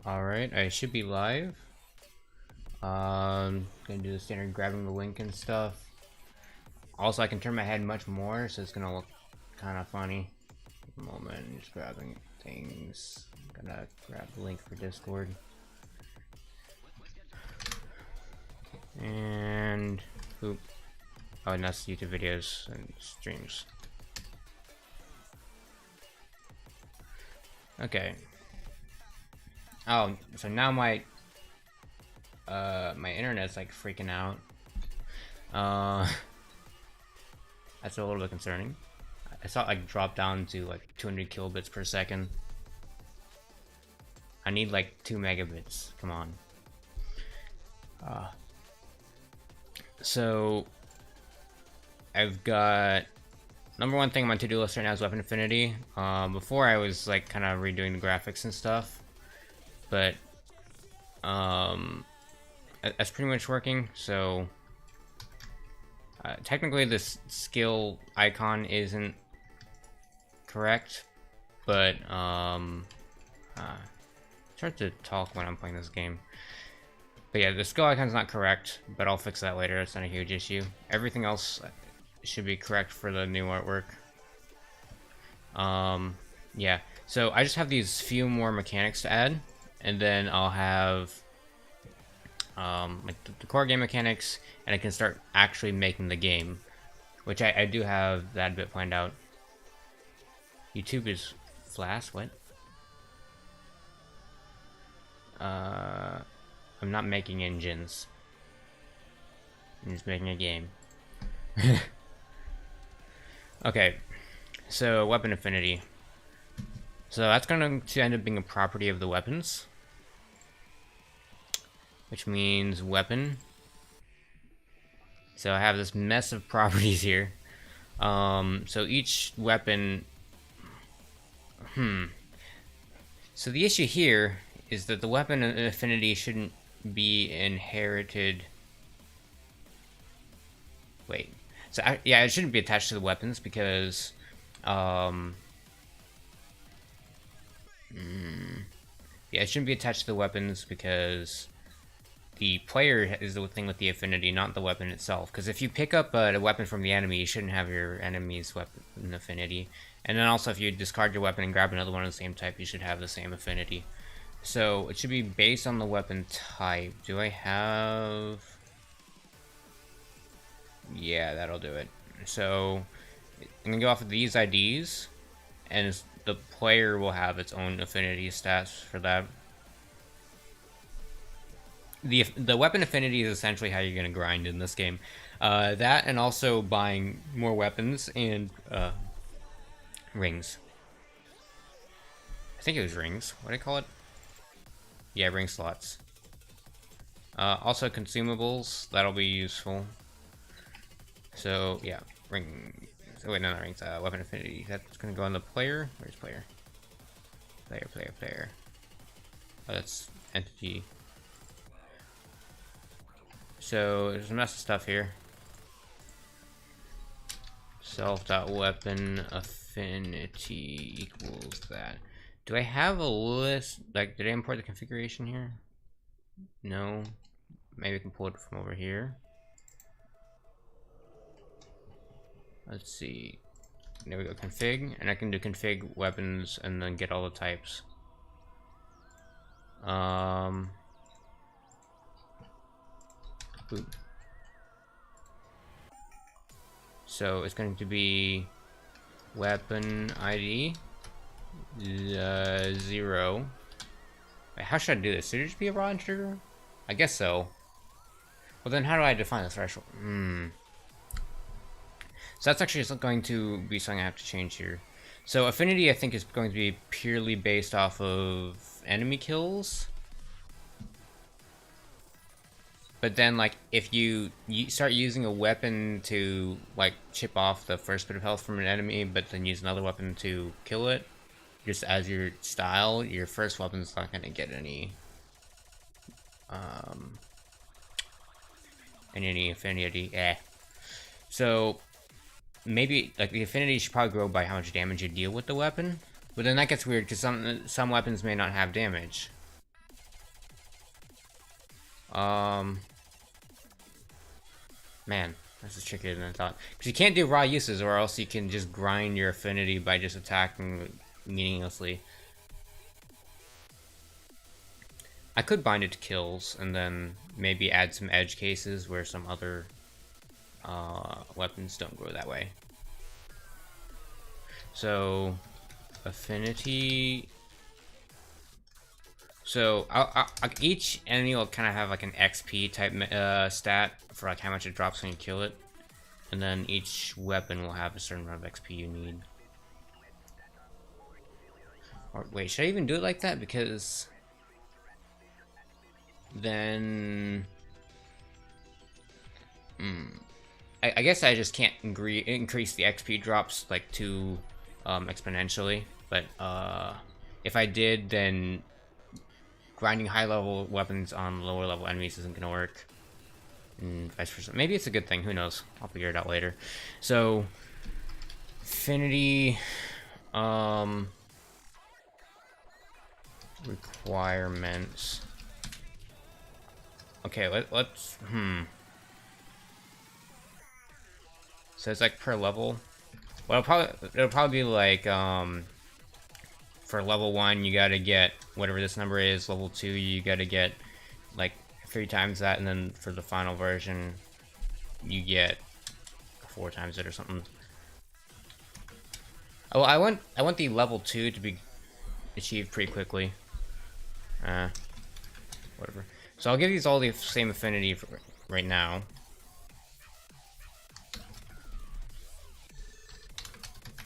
Alright, I should be live. Gonna do the standard grabbing the link and stuff. Also, I can turn my head much more, so it's gonna look kind of funny. Take a moment, just grabbing things. I'm gonna grab the link for Discord. And oop. Oh, and that's YouTube videos and streams. Okay. Oh, so now my internet's like freaking out. That's a little bit concerning. I saw it like drop down to like 200 kilobits per second. I need like 2 megabits. Come on. So I've got number one thing on my to-do list right now is weapon affinity. Before I was like kind of redoing the graphics and stuff, but that's pretty much working. So technically this skill icon isn't correct, but it's hard to talk when I'm playing this game. But yeah, the skill icon's not correct, but I'll fix that later. It's not a huge issue. Everything else should be correct for the new artwork. Yeah, so I just have these few more mechanics to add, and then I'll have like the core game mechanics, and I can start actually making the game, which I do have that bit planned out. YouTube is flash. What? I'm not making engines. I'm just making a game. Okay, so weapon affinity. So that's going to end up being a property of the weapons, which means weapon. So I have this mess of properties here. So each weapon. So the issue here is that the weapon affinity shouldn't be inherited. Wait. So yeah, it shouldn't be attached to the weapons because yeah, it shouldn't be attached to the weapons because the player is the thing with the affinity, not the weapon itself. Because if you pick up a weapon from the enemy, you shouldn't have your enemy's weapon affinity. And then also, if you discard your weapon and grab another one of the same type, you should have the same affinity. So it should be based on the weapon type. Do I have? Yeah, that'll do it. So I'm gonna go off of these IDs, and the player will have its own affinity stats for that. The weapon affinity is essentially how you're gonna grind in this game. That and also buying more weapons and rings. I think it was rings. What do I call it? Yeah, ring slots. Also consumables, that'll be useful. So yeah, ring. So wait, no, not rings. Weapon affinity. That's gonna go on the player. Where's player? Player. Oh, that's entity. So there's a mess of stuff here. Self.weapon affinity equals that. Do I have a list? Like, did I import the configuration here? No. Maybe I can pull it from over here. Let's see. There we go, config, and I can do config weapons and then get all the types. Oop. So it's going to be weapon ID 0. Wait, how should I do this? Should it just be a raw integer? I guess so. Well, then how do I define the threshold? So that's actually going to be something I have to change here. So affinity, I think, is going to be purely based off of enemy kills. But then, like, if you start using a weapon to, like, chip off the first bit of health from an enemy, but then use another weapon to kill it, just as your style, your first weapon's not going to get any affinity. So maybe, like, the affinity should probably grow by how much damage you deal with the weapon. But then that gets weird, because some weapons may not have damage. Man, this is trickier than I thought. Because you can't do raw uses, or else you can just grind your affinity by just attacking meaninglessly. I could bind it to kills, and then maybe add some edge cases where some other weapons don't grow that way. So, affinity. So each enemy will kind of have like an XP type stat for like how much it drops when you kill it, and then each weapon will have a certain amount of XP you need. Or wait, should I even do it like that? Because then, I guess I just can't increase the XP drops like too exponentially. But if I did, then grinding high level weapons on lower level enemies isn't gonna work, and vice versa. Maybe it's a good thing, who knows, I'll figure it out later. So affinity requirements. Okay, let's so it's like per level. Well, it'll probably be like for level 1 you gotta get whatever this number is, level 2 you gotta get like 3 times that, and then for the final version you get 4 times it or something. Oh, I want the level 2 to be achieved pretty quickly. Whatever. So I'll give these all the same affinity for right now.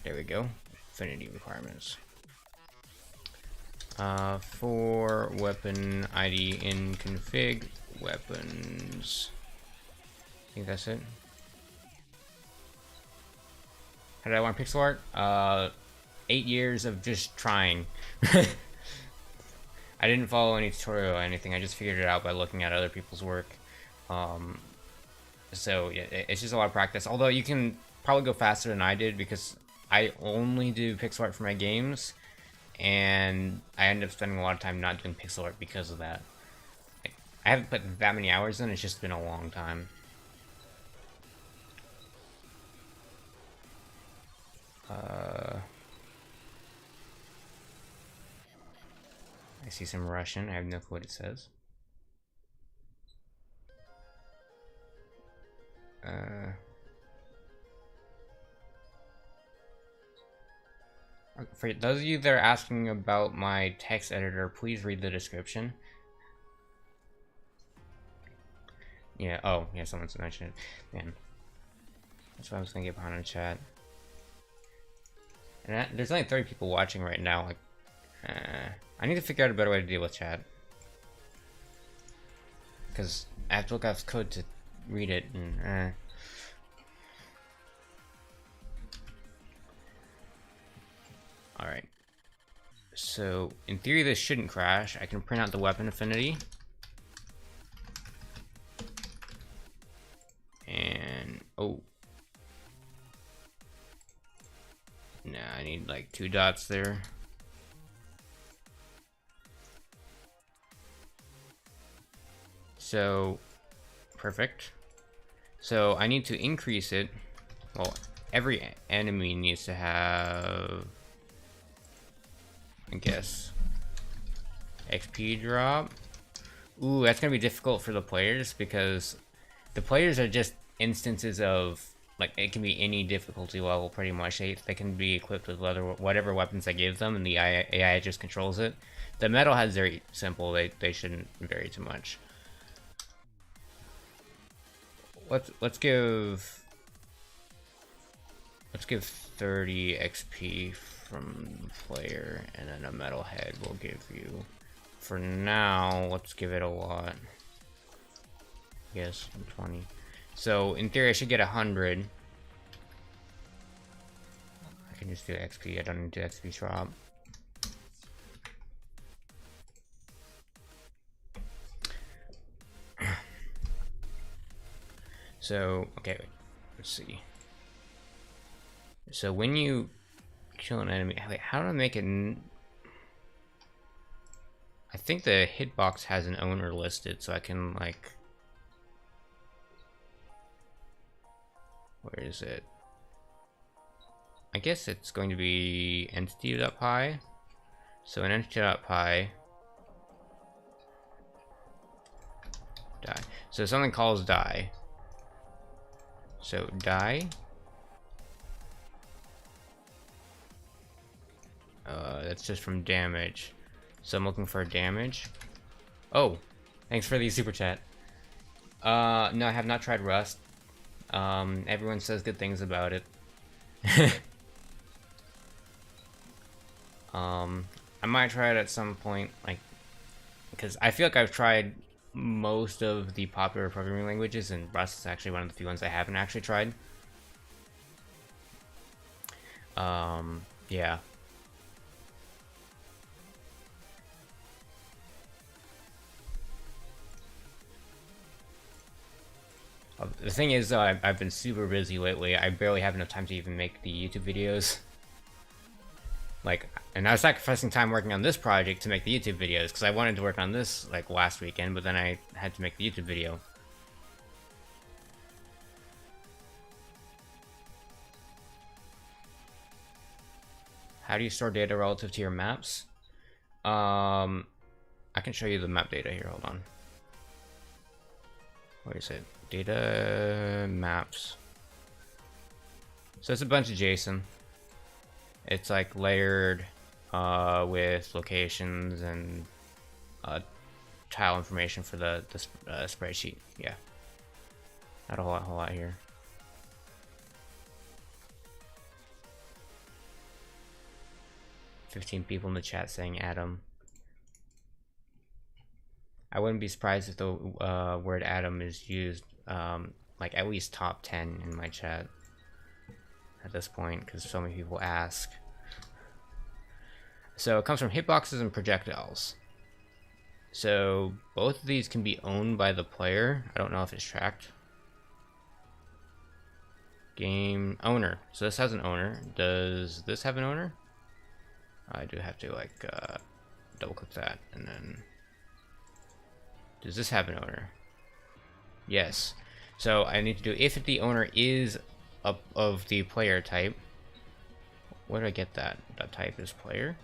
There we go. Affinity requirements. For weapon ID in config weapons. I think that's it. How did I want pixel art? 8 years of just trying. I didn't follow any tutorial or anything. I just figured it out by looking at other people's work. So yeah, it's just a lot of practice. Although you can probably go faster than I did because I only do pixel art for my games, and I ended up spending a lot of time not doing pixel art because of that. I haven't put that many hours in. It's just been a long time. I see some Russian. I have no clue what it says. For those of you that are asking about my text editor, please read the description. Yeah, oh, yeah, someone's mentioned it. Man, that's what I was gonna get behind in chat. And there's only 30 people watching right now. Like, I need to figure out a better way to deal with chat. Because I have to look up code to read it, and Alright. So, in theory this shouldn't crash. I can print out the weapon affinity. And, oh. Nah, I need like 2 dots there. So, perfect. So, I need to increase it. Well, every enemy needs to have, I guess, XP drop. Ooh, that's gonna be difficult for the players because the players are just instances of, like, it can be any difficulty level pretty much. They can be equipped with whatever weapons I give them, and the AI just controls it. The metalhead's very simple. They shouldn't vary too much. Let's give 30 XP from player, and then a metalhead will give you, for now, let's give it a lot. Yes, 20. So in theory I should get 100. I can just do XP, I don't need to XP drop. So, okay, wait, let's see. So when you kill an enemy, wait, how do I make it? I think the hitbox has an owner listed, so I can like, where is it? I guess it's going to be entity.py. So in entity.py, die. So something calls die. So die. That's just from damage. So I'm looking for damage. Oh, thanks for the super chat. No, I have not tried Rust. Everyone says good things about it. I might try it at some point, like, because I feel like I've tried most of the popular programming languages, and Rust is actually one of the few ones I haven't actually tried. Yeah. The thing is, though, I've been super busy lately. I barely have enough time to even make the YouTube videos. Like, and I was sacrificing time working on this project to make the YouTube videos, because I wanted to work on this, like, last weekend, but then I had to make the YouTube video. How do you store data relative to your maps? I can show you the map data here, hold on. Where is it? Data maps. So it's a bunch of JSON. It's like layered with locations and tile information for the spreadsheet. Yeah, not a whole lot here. $15 people in the chat saying Atom. I wouldn't be surprised if the word Atom is used like at least top 10 in my chat at this point, because so many people ask. So it comes from hitboxes and projectiles. So both of these can be owned by the player. I don't know if it's tracked. Game owner. So this has an owner. Does this have an owner? I do have to like double click that, and then does this have an owner? Yes. So I need to do if the owner is of the player type. Where do I get that? That type is player.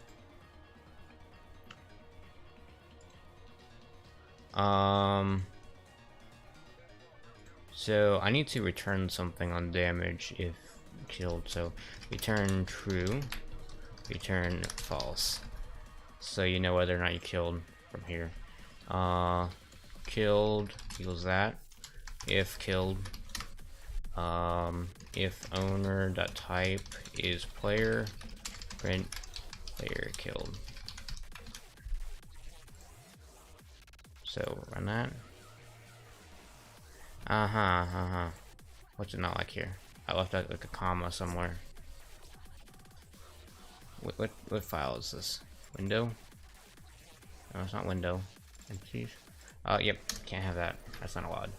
So I need to return something on damage if killed. So return true, return false. So you know whether or not you killed from here. Killed equals that. If killed. If owner.type is player, print player killed. So run that. What's it not like here? I left out like a comma somewhere. What file is this? Window? No, it's not window. Entities. Yep, can't have that. That's not allowed.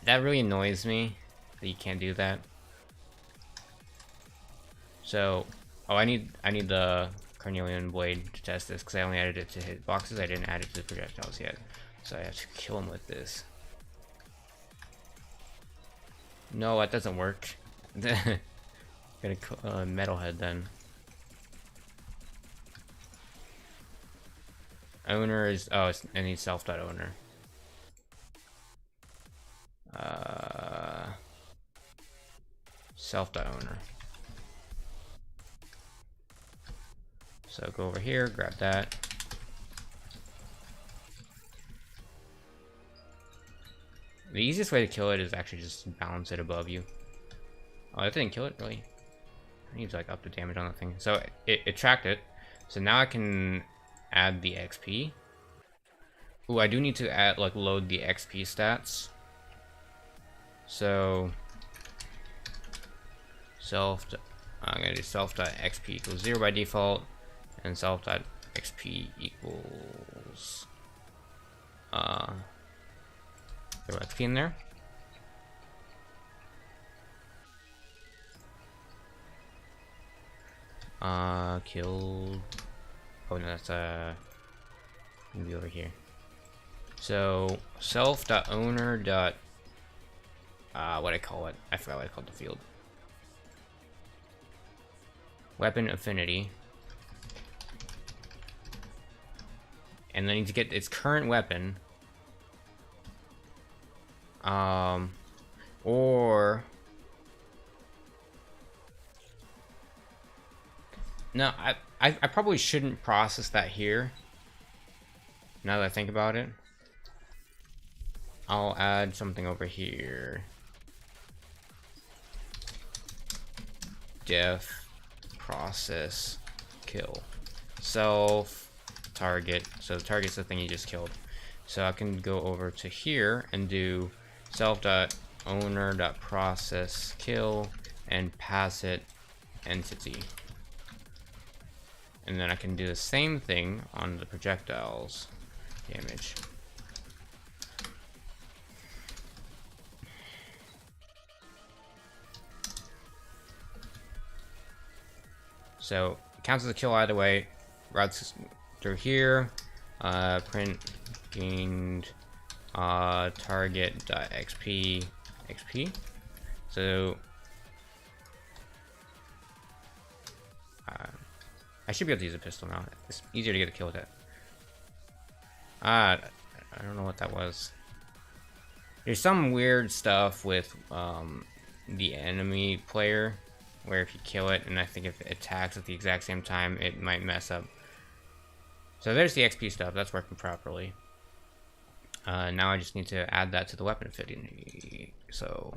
That really annoys me that you can't do that. So, I need the Carnelian blade to test this, because I only added it to hitboxes. I didn't add it to the projectiles yet, so I have to kill him with this. No, that doesn't work. Gonna metalhead then. Owner is and he's self.owner. Self.owner. So go over here, grab that. The easiest way to kill it is actually just balance it above you. Oh, that didn't kill it, really? I need to like up the damage on the thing. So it tracked it. So now I can add the XP. Ooh, I do need to add like load the XP stats. So I'm gonna do self.xp equals 0 by default, and self.xp equals 0 XP in there. Killed. Oh no, that's It'll be over here. So self.owner. What I call it? I forgot what I called the field. Weapon affinity. And then I need to get its current weapon. Or no, I probably shouldn't process that here. Now that I think about it, I'll add something over here. Def process kill self target. So the target's the thing you just killed. So I can go over to here and do self.owner.process kill and pass it entity. And then I can do the same thing on the projectiles damage. So it counts as a kill either way. Routes through here. Print gained target.xp XP. So I should be able to use a pistol now. It's easier to get a kill with it. I don't know what that was. There's some weird stuff with the enemy player, where if you kill it, and I think if it attacks at the exact same time, it might mess up. So there's the XP stuff. That's working properly. Now I just need to add that to the weapon affinity. So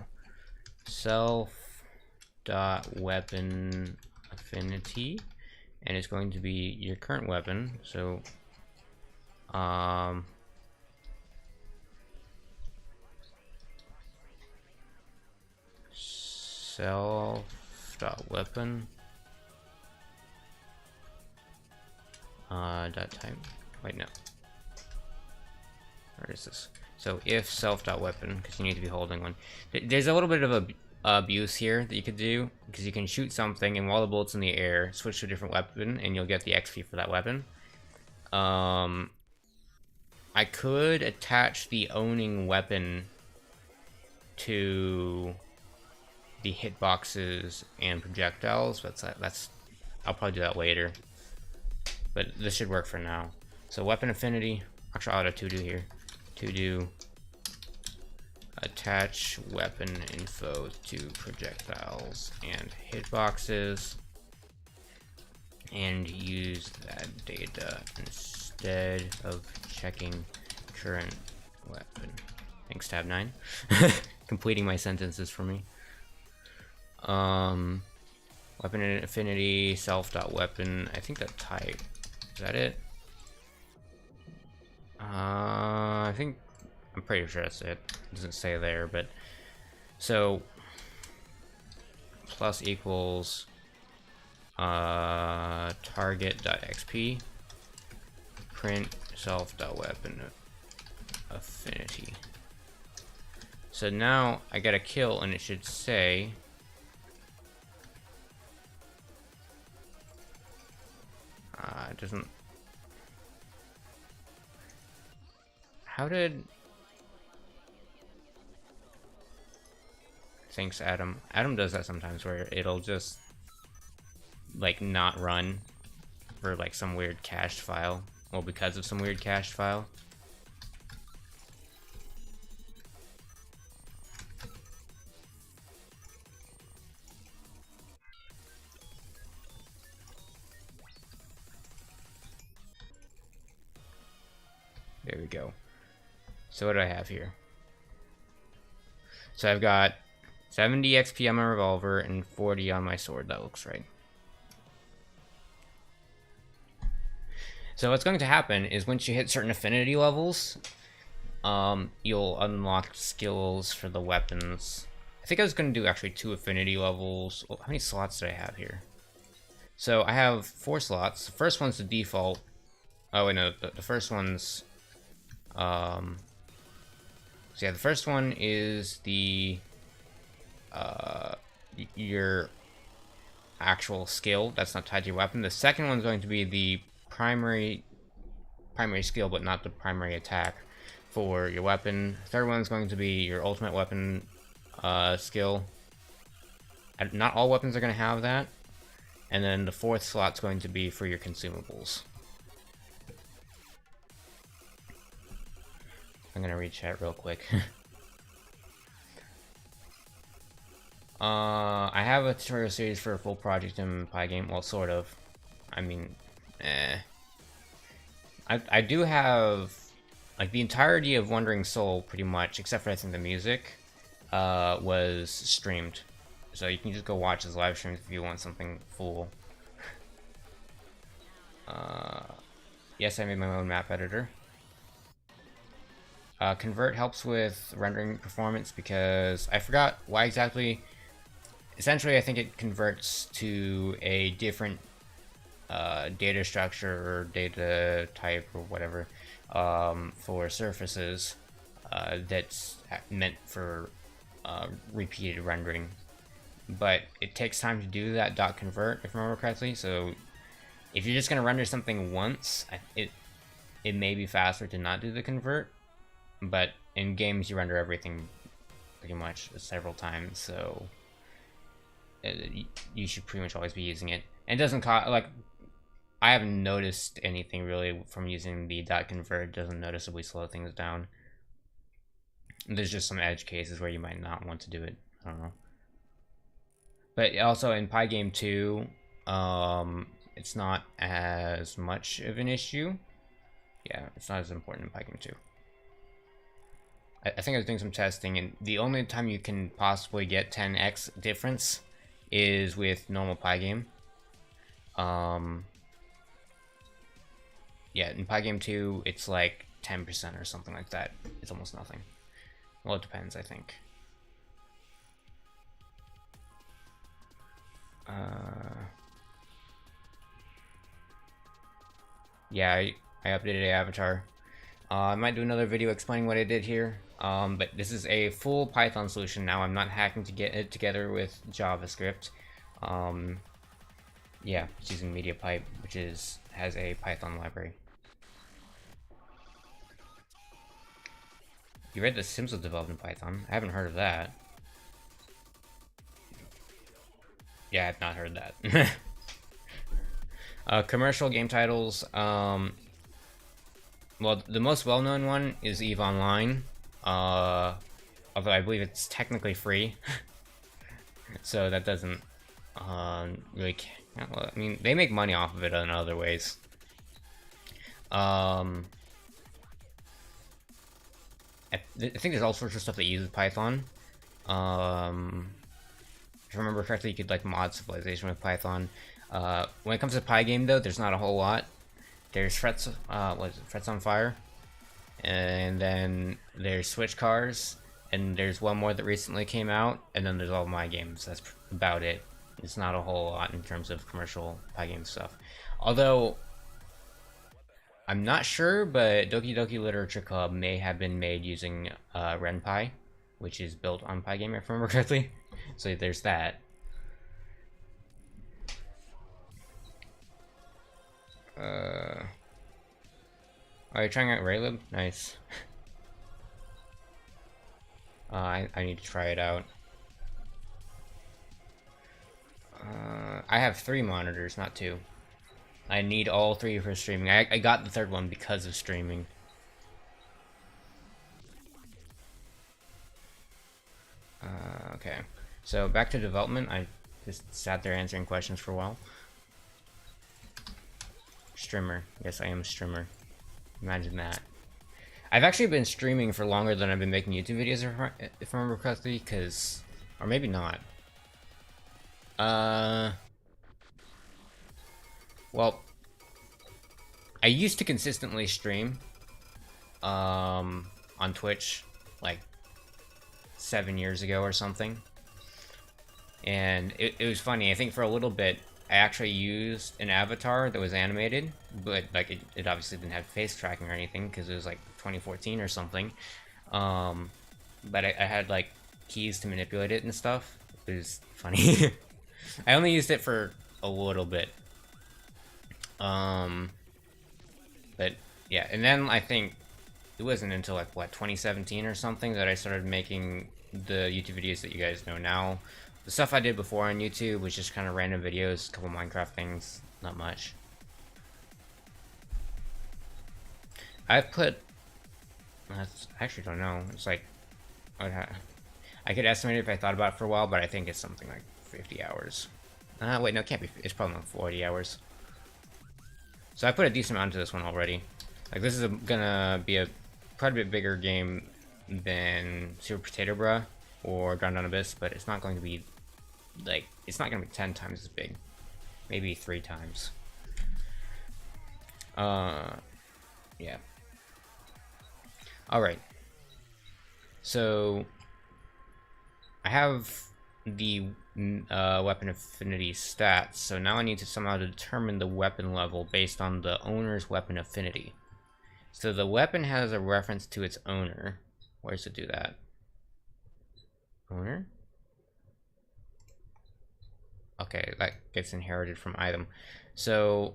self.weapon affinity, and it's going to be your current weapon. So self.weapon dot type. Wait, no. Where is this? So if self.weapon, because you need to be holding one. There's a little bit of a abuse here that you could do, because you can shoot something and while the bullet's in the air, switch to a different weapon and you'll get the XP for that weapon. I could attach the owning weapon to the hitboxes and projectiles, but that's I'll probably do that later. But this should work for now. So weapon affinity, actually I'll add a to-do here. To-do attach weapon info to projectiles and hitboxes, and use that data instead of checking current weapon. Thanks, tab 9. Completing my sentences for me. Weapon affinity, self.weapon, I think that type. Is that it? I'm pretty sure that's it. It doesn't say there, but so plus equals target.xp print self.weapon affinity. So now I got a kill and it should say it doesn't. How did? Thanks, Adam. Adam does that sometimes where it'll just like not run for like some weird cached file. Well, because of some weird cached file. There we go. So what do I have here? So I've got 70 XP on my revolver and 40 on my sword. That looks right. So what's going to happen is once you hit certain affinity levels, you'll unlock skills for the weapons. I think I was going to do actually 2 affinity levels. How many slots do I have here? So I have 4 slots. The first one's the default. Oh wait, no, the first one's so yeah, the first one is the your actual skill that's not tied to your weapon. The second one's going to be the primary primary skill, but not the primary attack for your weapon. Third one's going to be your ultimate weapon skill. Not all weapons are going to have that. And then the fourth slot's going to be for your consumables. I'm going to read chat real quick. I have a tutorial series for a full project in Pygame. Well, sort of. I mean, I do have, like, the entirety of Wandering Soul, pretty much, except for, I think, the music, was streamed. So you can just go watch his live streams if you want something full. Yes, I made my own map editor. Convert helps with rendering performance because I forgot why exactly. Essentially, I think it converts to a different data structure or data type or whatever for surfaces that's meant for repeated rendering. But it takes time to do that .convert, if I remember correctly. So if you're just going to render something once, it may be faster to not do the convert. But in games, you render everything pretty much several times, so you should pretty much always be using it. And it doesn't cost, like, I haven't noticed anything really from using the .convert. It doesn't noticeably slow things down. There's just some edge cases where you might not want to do it. I don't know. But also in Pygame 2, it's not as much of an issue. Yeah, it's not as important in Pygame 2. I think I was doing some testing, and the only time you can possibly get 10x difference is with normal Pygame. Yeah, in Pygame 2, it's like 10% or something like that. It's almost nothing. Well, it depends, I think. Yeah, I updated the avatar. I might do another video explaining what I did here. But this is a full Python solution now. I'm not hacking to get it together with JavaScript. Yeah, it's using MediaPipe, which has a Python library. You read The Sims was developed in Python? I haven't heard of that. Yeah, I've not heard that. Commercial game titles. Well, the most well-known one is EVE Online. Although I believe it's technically free. So that doesn't really... Well, I mean, they make money off of it in other ways. I think there's all sorts of stuff that uses Python. If I remember correctly, you could like mod Civilization with Python. When it comes to Pygame, though, there's not a whole lot. There's Frets, what is it? Frets on Fire, and then there's Switch Cars, and there's one more that recently came out, and then there's all my games. That's about it. It's not a whole lot in terms of commercial Pygame stuff. Although I'm not sure, but Doki Doki Literature Club may have been made using RenPy, which is built on Pygame, if I remember correctly. So there's that. Are you trying out Raylib? Nice. I need to try it out. I have 3 monitors, not 2. I need all 3 for streaming. I got the 3rd one because of streaming. Okay, so back to development. I just sat there answering questions for a while. Streamer. Yes, I am a streamer. Imagine that. I've actually been streaming for longer than I've been making YouTube videos, if I remember correctly, because... Or maybe not. Well, I used to consistently stream on Twitch like 7 years ago or something, and it was funny. I think for a little bit I actually used an avatar that was animated, but like it obviously didn't have face tracking or anything because it was like 2014 or something. But I had like keys to manipulate it and stuff. It was funny. I only used it for a little bit. But Yeah, and then I think it wasn't until like what 2017 or something that I started making the YouTube videos that you guys know now. The stuff I did before on YouTube was just kind of random videos, a couple Minecraft things, not much. I've put, I actually don't know. It's like, I could estimate it if I thought about it for a while, but I think it's something like 50 hours. Wait, no, it can't be. It's probably like 40 hours. So I put a decent amount into this one already. Like, this is gonna be a quite a bit bigger game than Super Potato Bruh or Ground Down Abyss, but it's not going to be, like, it's not gonna be 10 times as big. Maybe 3 times. Yeah. Alright. So, I have the weapon affinity stats, so now I need to somehow determine the weapon level based on the owner's weapon affinity. So the weapon has a reference to its owner. Where does it do that? Owner? Okay, that gets inherited from item. So,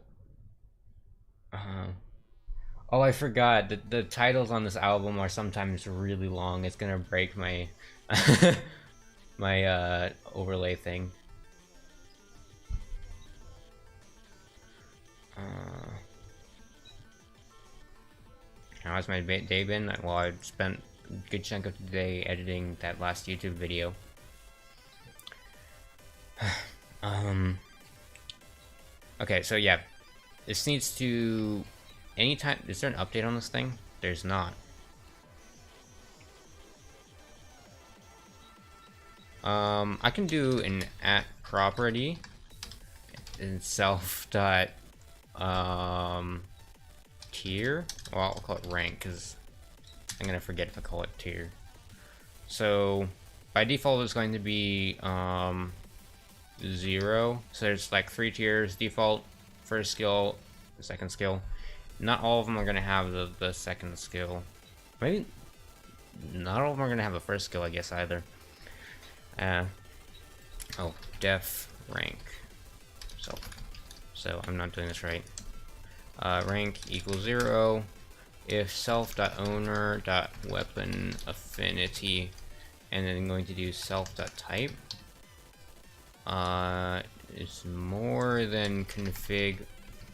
oh, I forgot that the titles on this album are sometimes really long. It's gonna break my my overlay thing. How's my day been? Well, I spent a good chunk of the day editing that last YouTube video. Okay, so yeah, this needs to. Anytime, is there an update on this thing? There's not. I can do an at property in self dot tier. Well, I'll call it rank because I'm gonna forget if I call it tier. So by default it's going to be 0. So there's like 3 tiers: default, first skill, second skill. Not all of them are gonna have the second skill. Maybe not all of them are gonna have the first skill, I guess, either. Oh, def rank. So I'm not doing this right. Rank equals 0 if self.owner.weapon affinity, and then I'm going to do self.type is more than config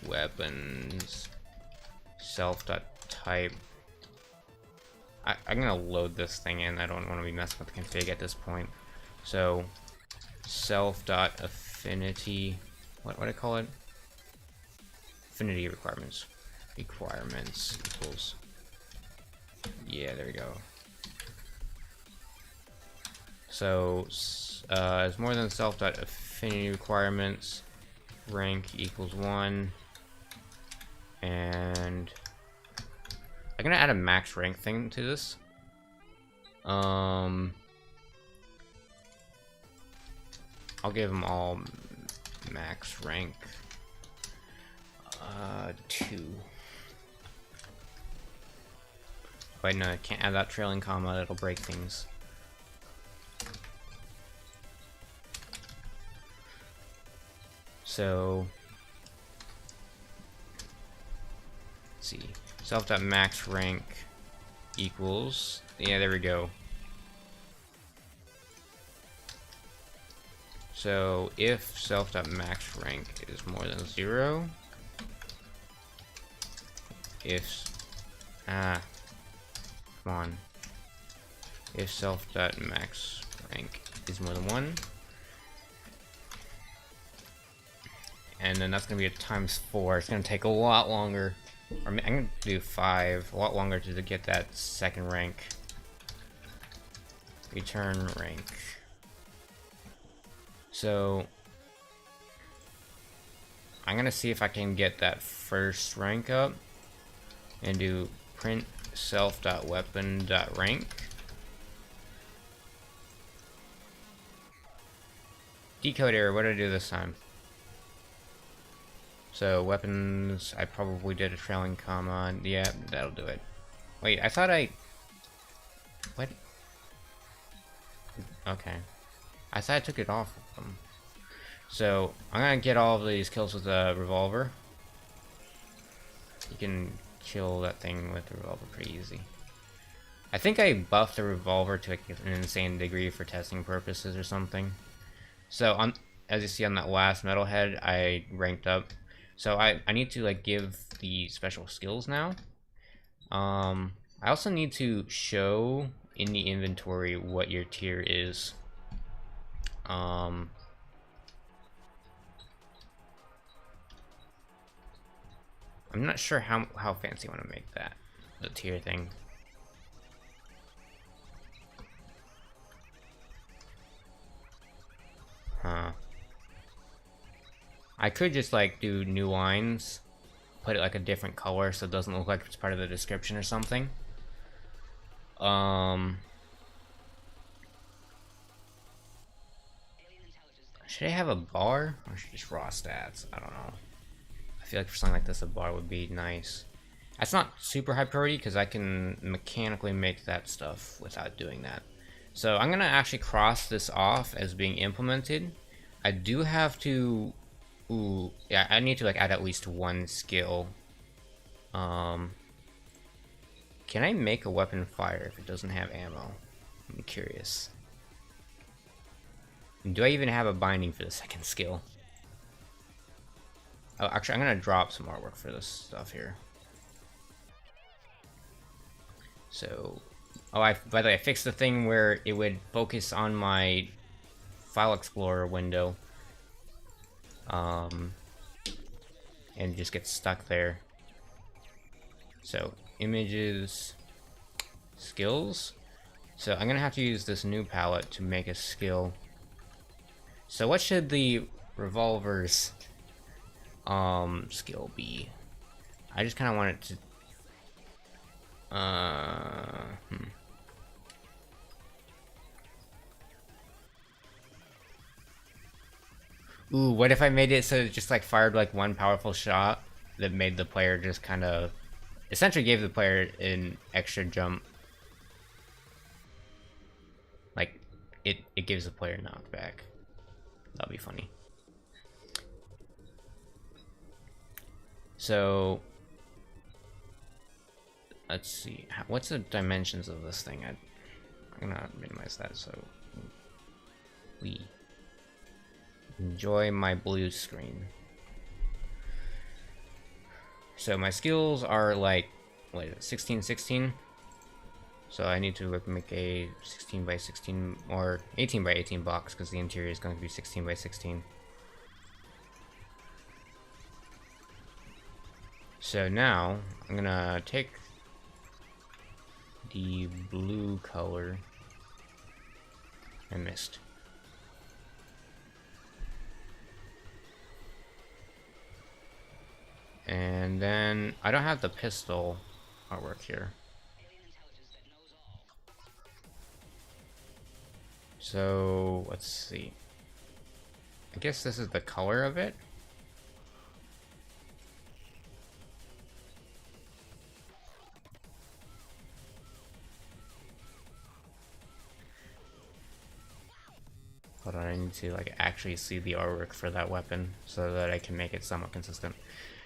weapons self.type. I'm gonna load this thing in. I don't want to be messing with the config at this point. So self.affinity, what do I call it? Affinity requirements equals, yeah, there we go. So it's more than self.affinity requirements, rank equals 1, and I'm gonna add a max rank thing to this. I'll give them all max rank 2. Wait, no, I can't add that trailing comma, that'll break things. So let's see, self.max rank equals, yeah, there we go. So if self.max rank is more than 0, if come on, if self.max rank is more than 1, and then that's gonna be a ×4. It's gonna take a lot longer. Or I'm gonna do 5, a lot longer to get that second rank. Return rank. So I'm gonna see if I can get that first rank up and do print self.weapon.rank. Decode error, what did I do this time? So weapons, I probably did a trailing comma. Yeah, that'll do it. Wait, I thought I... What? Okay. I thought I took it off of them. So I'm gonna get all of these kills with a revolver. You can kill that thing with the revolver pretty easy. I think I buffed the revolver to like an insane degree for testing purposes or something. So on, as you see on that last metalhead, I ranked up. So I need to like give the special skills now. I also need to show in the inventory what your tier is. I'm not sure how fancy I want to make that, the tier thing. Huh. I could just like do new lines, put it like a different color so it doesn't look like it's part of the description or something. Should I have a bar or should I just raw stats? I don't know. I feel like for something like this a bar would be nice. That's not super high priority because I can mechanically make that stuff without doing that. So I'm gonna actually cross this off as being implemented. I do have to, ooh, yeah, I need to like add at least one skill. Can I make a weapon fire if it doesn't have ammo? I'm curious. Do I even have a binding for the second skill? Oh, actually, I'm gonna drop some artwork for this stuff here. So, oh, by the way, I fixed the thing where it would focus on my File Explorer window, and just get stuck there. So, images, skills. So I'm gonna have to use this new palette to make a skill. So what should the revolver's skill be? I just kind of want it to Ooh, what if I made it so it just like fired like one powerful shot that made the player just kind of essentially gave the player an extra jump. Like it gives the player knockback. That'll be funny. So let's see. What's the dimensions of this thing? I'm gonna minimize that so we enjoy my blue screen. So my skills are like, what is it, 1616? So I need to make a 16 by 16 or 18 by 18 box because the interior is going to be 16 by 16. So now I'm gonna take the blue color. I missed. And then I don't have the pistol artwork here. So let's see. I guess this is the color of it. Hold on, I need to like actually see the artwork for that weapon so that I can make it somewhat consistent.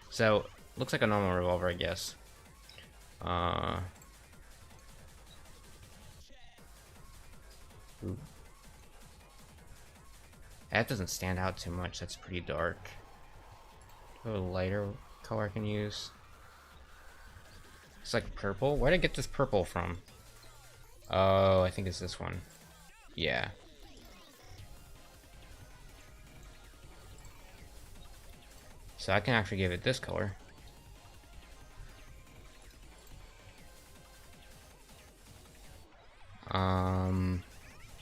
So looks like a normal revolver, I guess. Ooh. That doesn't stand out too much. That's pretty dark. A lighter color I can use. It's like purple. Where did I get this purple from? Oh, I think it's this one. Yeah. So I can actually give it this color.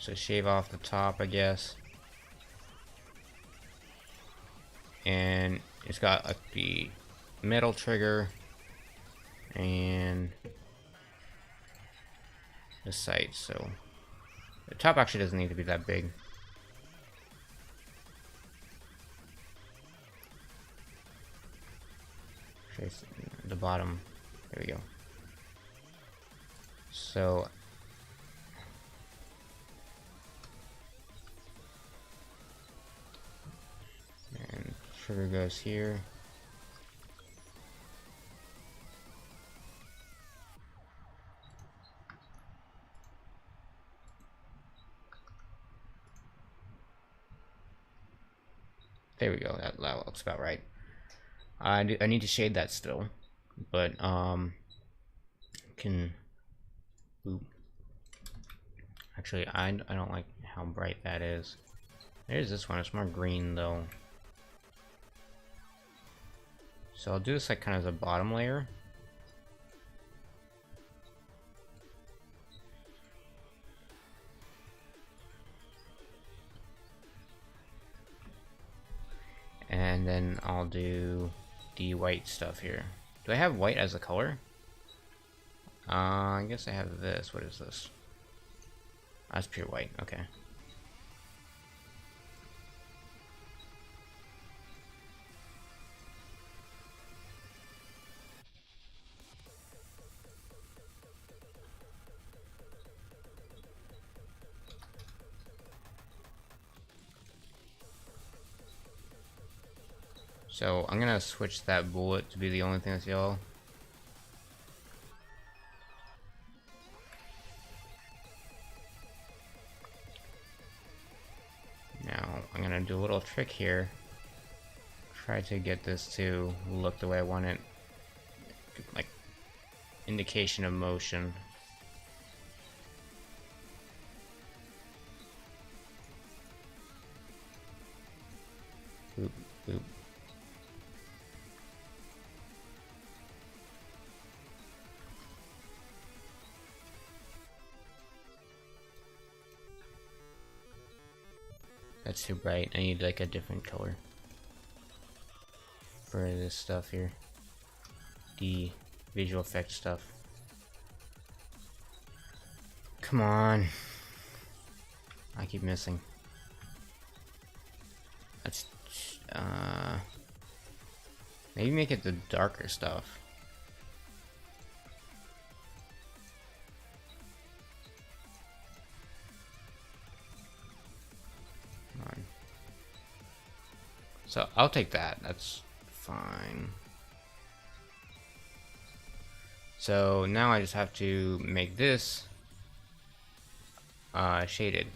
So shave off the top, I guess. And it's got like the metal trigger and the sight, so the top actually doesn't need to be that big. The bottom, there we go. So and trigger goes here. There we go. That looks about right. I need to shade that still, but can. Ooh. Actually, I don't like how bright that is. There's this one. It's more green though. So I'll do this like kind of as a bottom layer. And then I'll do the white stuff here. Do I have white as a color? I guess I have this. What is this? That's pure white. Okay. So I'm gonna switch that bullet to be the only thing that's yellow. Now I'm gonna do a little trick here. Try to get this to look the way I want it. Like indication of motion. Boop, boop. That's too bright. I need like a different color for this stuff here. The visual effect stuff. Come on. I keep missing. Let's maybe make it the darker stuff. So I'll take that. That's fine. So now I just have to make this shaded.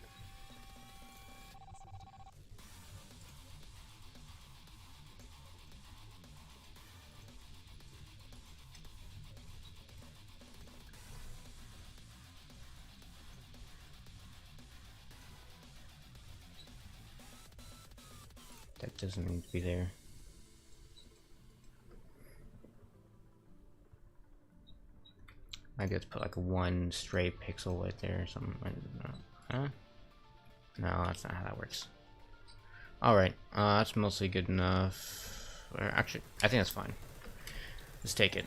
That doesn't need to be there. I guess put like one stray pixel right there or something. Huh? No, that's not how that works. Alright, that's mostly good enough. Or actually, I think that's fine. Let's take it.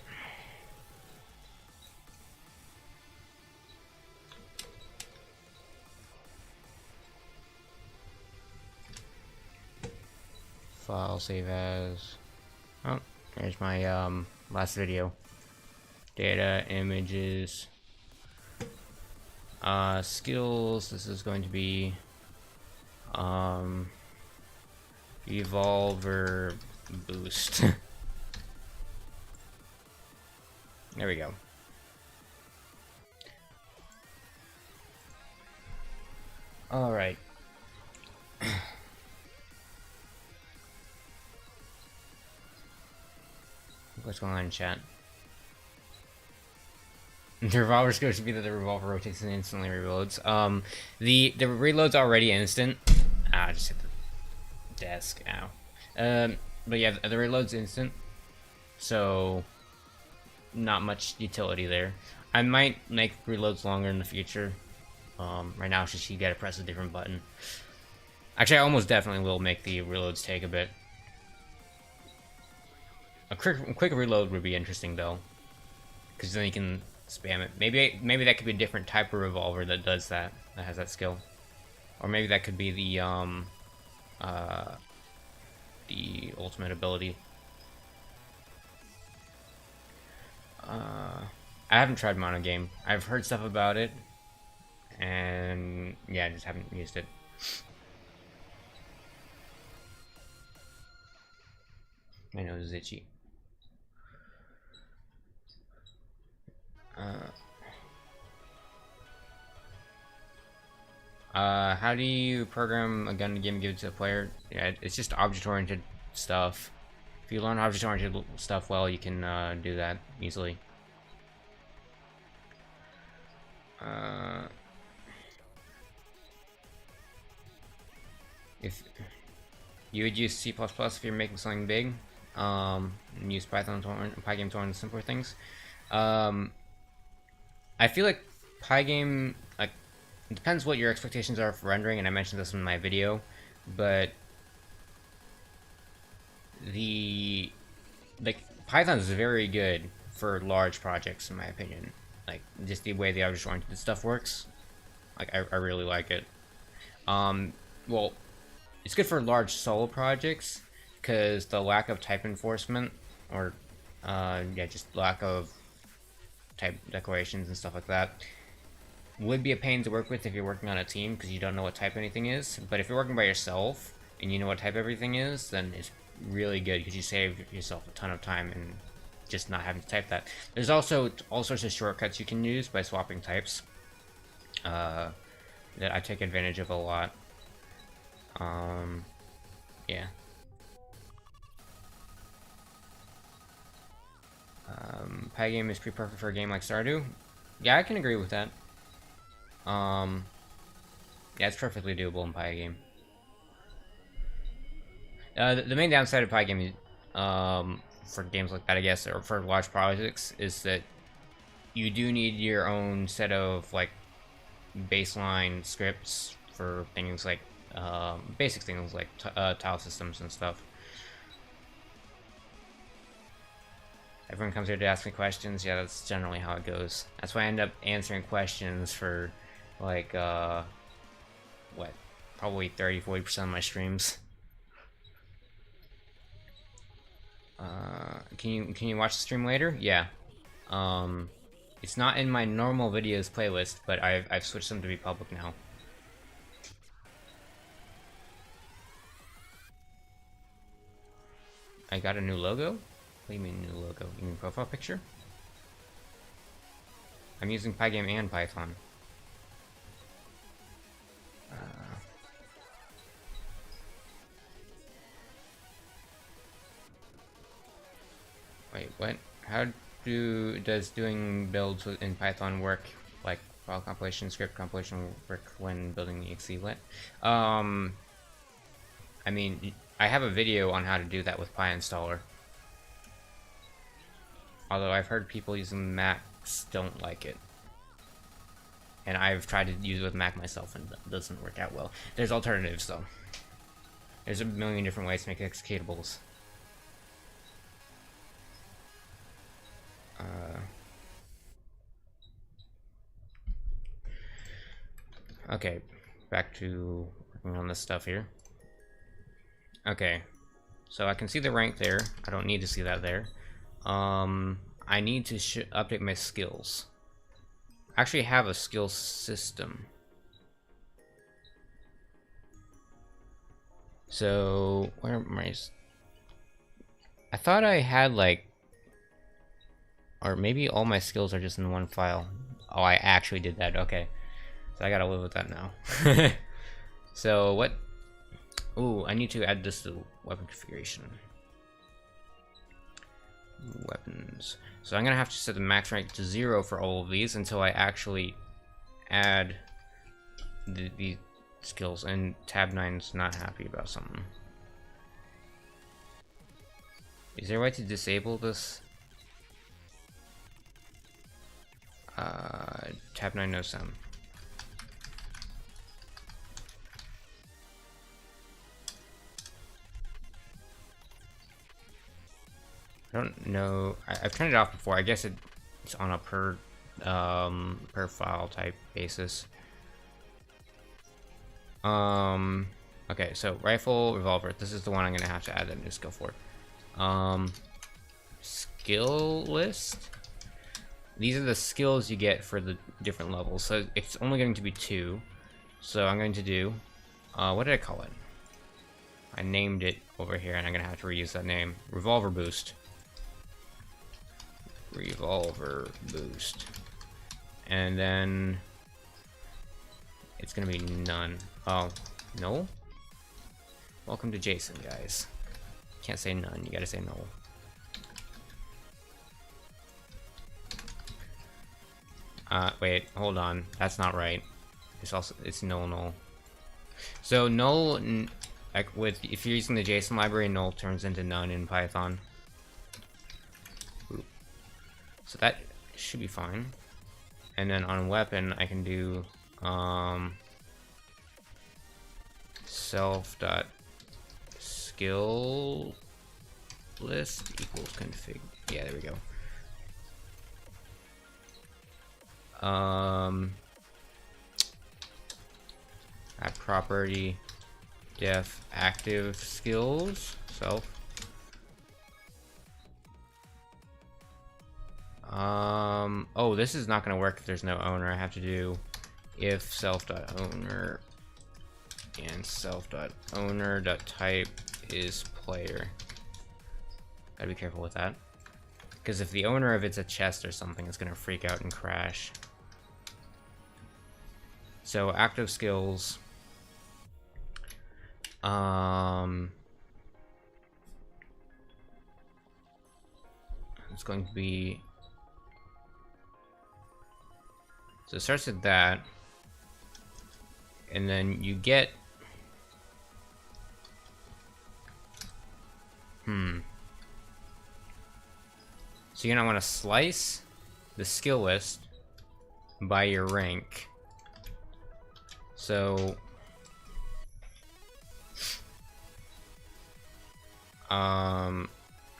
File, save as. Oh, there's my last video. Data, images, skills. This is going to be Evolver boost. There we go. All right. What's going on in chat? The revolver skill should be that the revolver rotates and instantly reloads. The reload's already instant. Ah, I just hit the desk. Ow. But yeah, the reload's instant. So not much utility there. I might make reloads longer in the future. Right now it's just you gotta press a different button. Actually, I almost definitely will make the reloads take a bit. A quick reload would be interesting though, because then you can spam it. Maybe that could be a different type of revolver that does that. That has that skill, or maybe that could be the ultimate ability. I haven't tried mono game. I've heard stuff about it, and yeah, I just haven't used it. My nose is itchy. How do you program a gun game and give it to a player? Yeah, it's just object-oriented stuff. If you learn object-oriented stuff well, you can do that easily. If you would use C++ if you're making something big, and use Python, Pygame to learn the simpler things. I feel like Pygame, like, it depends what your expectations are for rendering, and I mentioned this in my video, but Python is very good for large projects, in my opinion. Like, just the way the object-oriented stuff works, like, I really like it. Well, it's good for large solo projects, because the lack of type enforcement, or, yeah, just lack of type declarations and stuff like that, would be a pain to work with if you're working on a team, because you don't know what type anything is. But if you're working by yourself, and you know what type everything is, then it's really good, because you save yourself a ton of time and just not having to type that. There's also all sorts of shortcuts you can use by swapping types that I take advantage of a lot. Yeah. Pygame is pretty perfect for a game like Stardew. Yeah, I can agree with that. Yeah, it's perfectly doable in Pygame. The main downside of Pygame, for games like that, I guess, or for large projects, is that you do need your own set of, like, baseline scripts for things like, basic things like tile systems and stuff. Everyone comes here to ask me questions. Yeah, that's generally how it goes. That's why I end up answering questions for, like, what, probably 30-40% of my streams. Can you watch the stream later? Yeah. It's not in my normal videos playlist, but I've switched them to be public now. I got a new logo? What do you mean new logo? You mean profile picture? I'm using Pygame and Python. Wait, what? How does doing builds in Python work? Like file compilation, script compilation work when building the exe-let? I mean, I have a video on how to do that with PyInstaller. Although I've heard people using Macs don't like it. And I've tried to use it with Mac myself and it doesn't work out well. There's alternatives though. There's a million different ways to make executables. Okay, back to working on this stuff here. Okay, so I can see the rank there. I don't need to see that there. I need to update my skills. I actually have a skill system. So, where am I thought I had, like, or maybe all my skills are just in one file. Oh, I actually did that. Okay. So I gotta live with that now. So what? Ooh, I need to add this to weapon configuration. Weapons. So I'm gonna have to set the max rank to 0 for all of these until I actually add the skills. And tab 9's not happy about something. Is there a way to disable this? Tab 9 no sound. I don't know. I've turned it off before. I guess it's on a per file type basis. Okay, so rifle, revolver. This is the one I'm gonna have to add a new skill for. Skill list. These are the skills you get for the different levels. So it's only going to be 2. So I'm going to do, what did I call it? I named it over here, and I'm gonna have to reuse that name. Revolver boost. Revolver boost. And then it's gonna be none. Oh, no? Welcome to Jason, guys. Can't say none, you gotta say null. Wait, hold on. That's not right. It's null. So null, like if you're using the JSON library, null turns into none in Python. Ooh. So that should be fine. And then on weapon, I can do self dot skill list equals config. Yeah, there we go. Add property def active skills self. Oh, this is not gonna work if there's no owner. I have to do if self.owner and self.owner.type is player. Gotta be careful with that. Because if the owner of it's a chest or something, it's gonna freak out and crash. So active skills. It's going to be. So it starts with that, and then you get. So you're gonna want to slice the skill list by your rank. So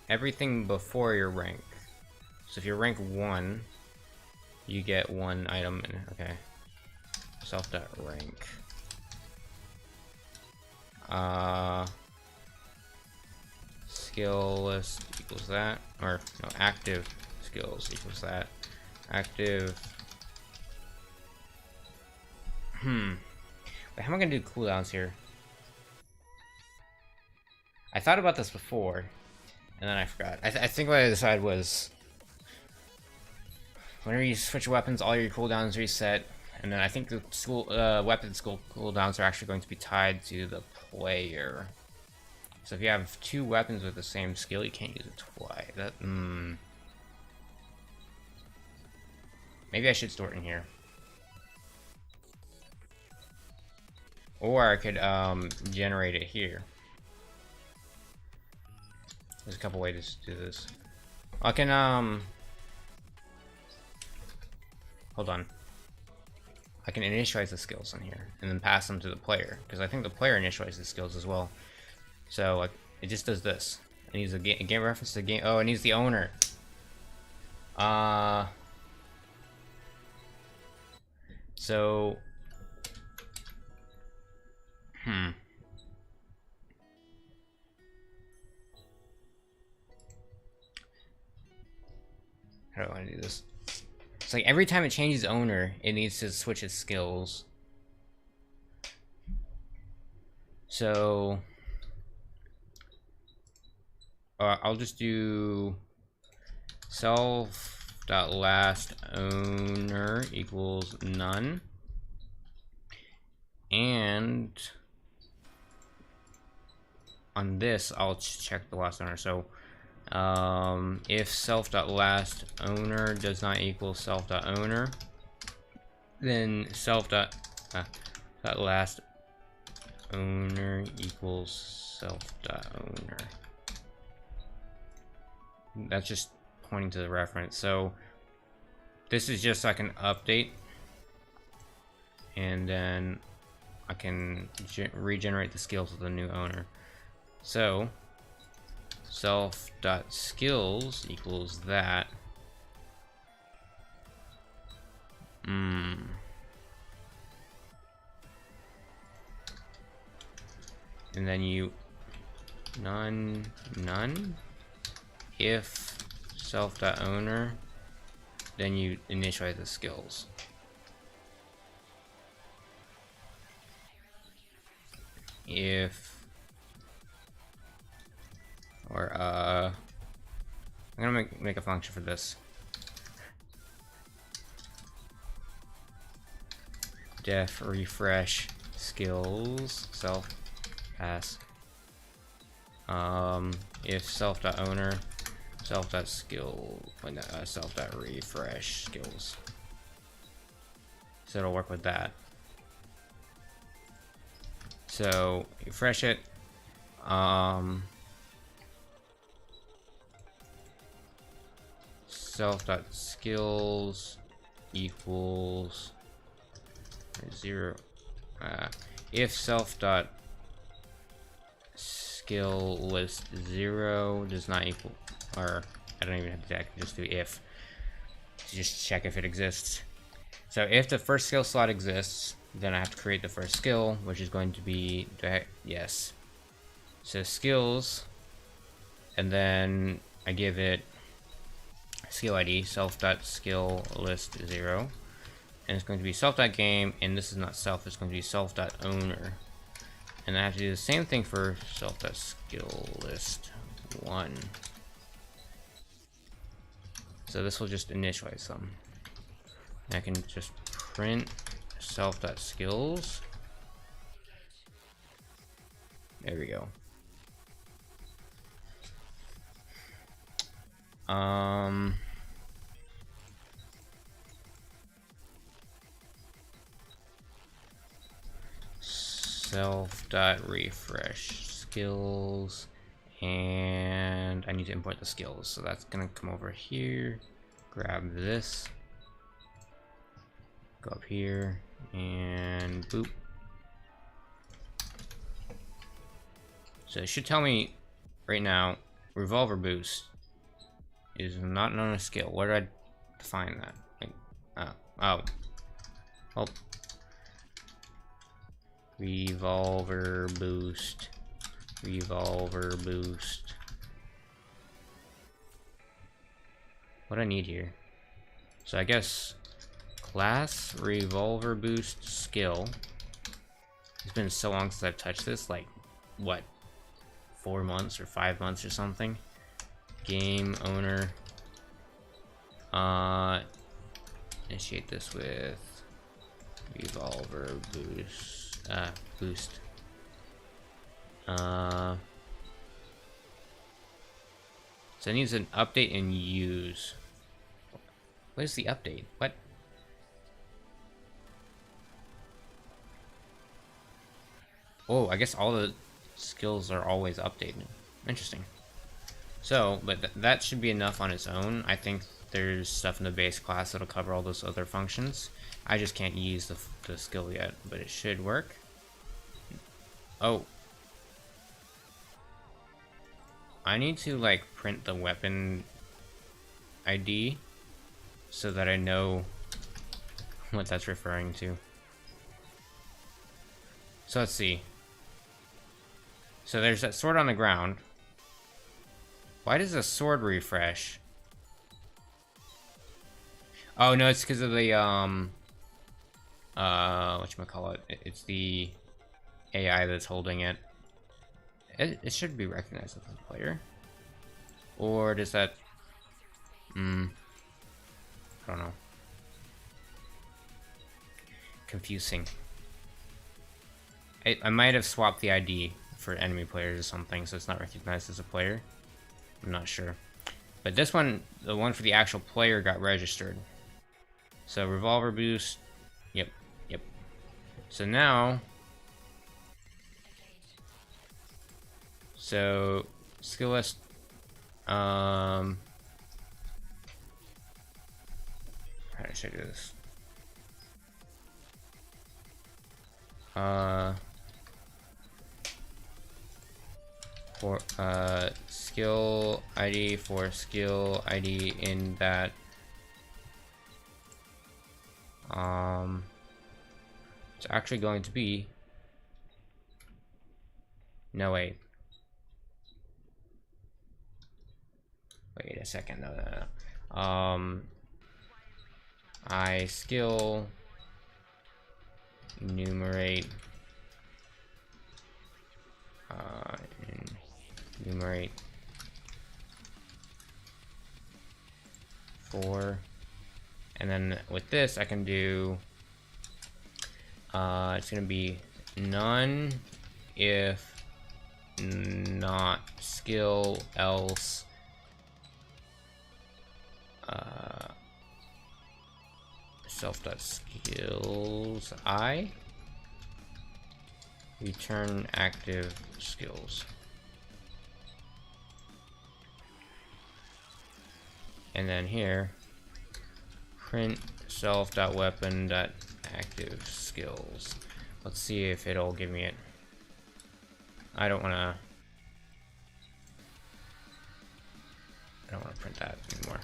everything before your rank. So if you're rank 1, you get 1 item. Okay. Self.rank. Skill list equals that, or no, active skills equals that. Active. Wait, how am I gonna do cooldowns here? I thought about this before, and then I forgot. I think what I decided was whenever you switch weapons, all your cooldowns reset, and then I think the weapon skill cooldowns are actually going to be tied to the player. So if you have 2 weapons with the same skill, you can't use it twice. Maybe I should store it in here. Or I could generate it here. There's a couple ways to do this. I can hold on. I can initialize the skills in here and then pass them to the player, because I think the player initializes the skills as well. So it just does this. It needs a game reference to the game. Oh, it needs the owner. So how do I want to do this? It's like every time it changes owner, it needs to switch its skills. So I'll just do self.last owner equals none, and on this I'll check the last owner. So if self.last owner does not equal self.owner, then self.last owner equals self.owner. That's just pointing to the reference. So this is just so I can update, and then I can regenerate the skills with the new owner. So self.skills equals that. And then you none if self.owner, then you initialize the skills. If I'm gonna make a function for this. def refresh skills self pass. If self.owner self.skill self.refresh skills. So it'll work with that. So refresh it. Self.skills equals 0. If self.skill list 0 does not equal, or I don't even have to just do if to just check if it exists. So if the first skill slot exists, then I have to create the first skill, which is going to be yes. So skills, and then I give it skill ID self.skill list 0, and it's going to be self.game, and this is not self, it's going to be self.owner, and I have to do the same thing for self.skill list 1. So this will just initialize them. And I can just print self.skills. There we go. Self.refresh skills, and I need to import the skills, so that's gonna come over here, grab this, go up here, and boop. So it should tell me right now, revolver boost is not known as skill. Where do I define that? Like, oh. Revolver boost. What do I need here? So I guess class revolver boost skill. It's been so long since I've touched this, like what, 4 months or 5 months or something. Game owner. Initiate this with revolver boost. Boost. So it needs an update and use. What is the update? What? Oh, I guess all the skills are always updated. Interesting. So, but that should be enough on its own. I think there's stuff in the base class that'll cover all those other functions. I just can't use the skill yet, but it should work. Oh. I need to, like, print the weapon ID so that I know what that's referring to. So let's see. So there's that sword on the ground. Why does the sword refresh? Oh no, it's because of the whatchamacallit, it's the AI that's holding it. It should be recognized as a player. Or does that I don't know. Confusing. I might have swapped the ID for enemy players or something, so it's not recognized as a player. I'm not sure. But this one, the one for the actual player, got registered. So revolver boost, yep. So now, so skill list, how should I do this? For skill ID for skill ID in that it's actually going to be no wait a second, no. I skill enumerate enumerate for, and then with this I can do It's gonna be none if not skill else self.skills I return active skills. And then here print self.weapon.active skills. Let's see if it'll give me it. I don't wanna print that anymore.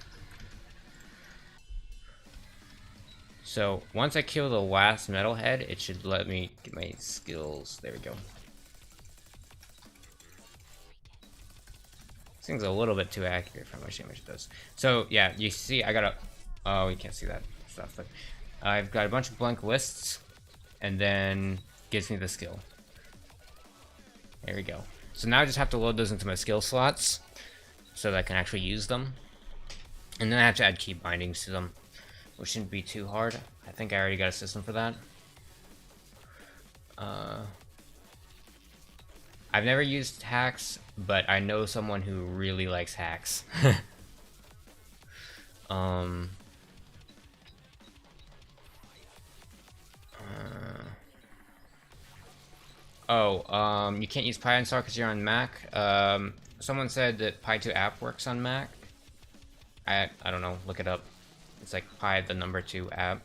So once I kill the last metalhead, it should let me get my skills. There we go. This thing's a little bit too accurate for how much damage it does. So yeah, you see I got a... Oh, you can't see that stuff, but I've got a bunch of blank lists, and then gives me the skill. There we go. So now I just have to load those into my skill slots so that I can actually use them. And then I have to add key bindings to them, which shouldn't be too hard. I think I already got a system for that. I've never used hacks, but I know someone who really likes hacks. You can't use Py install because you're on Mac. Someone said that Py2 app works on Mac. I don't know, look it up. It's like Py the number 2 app.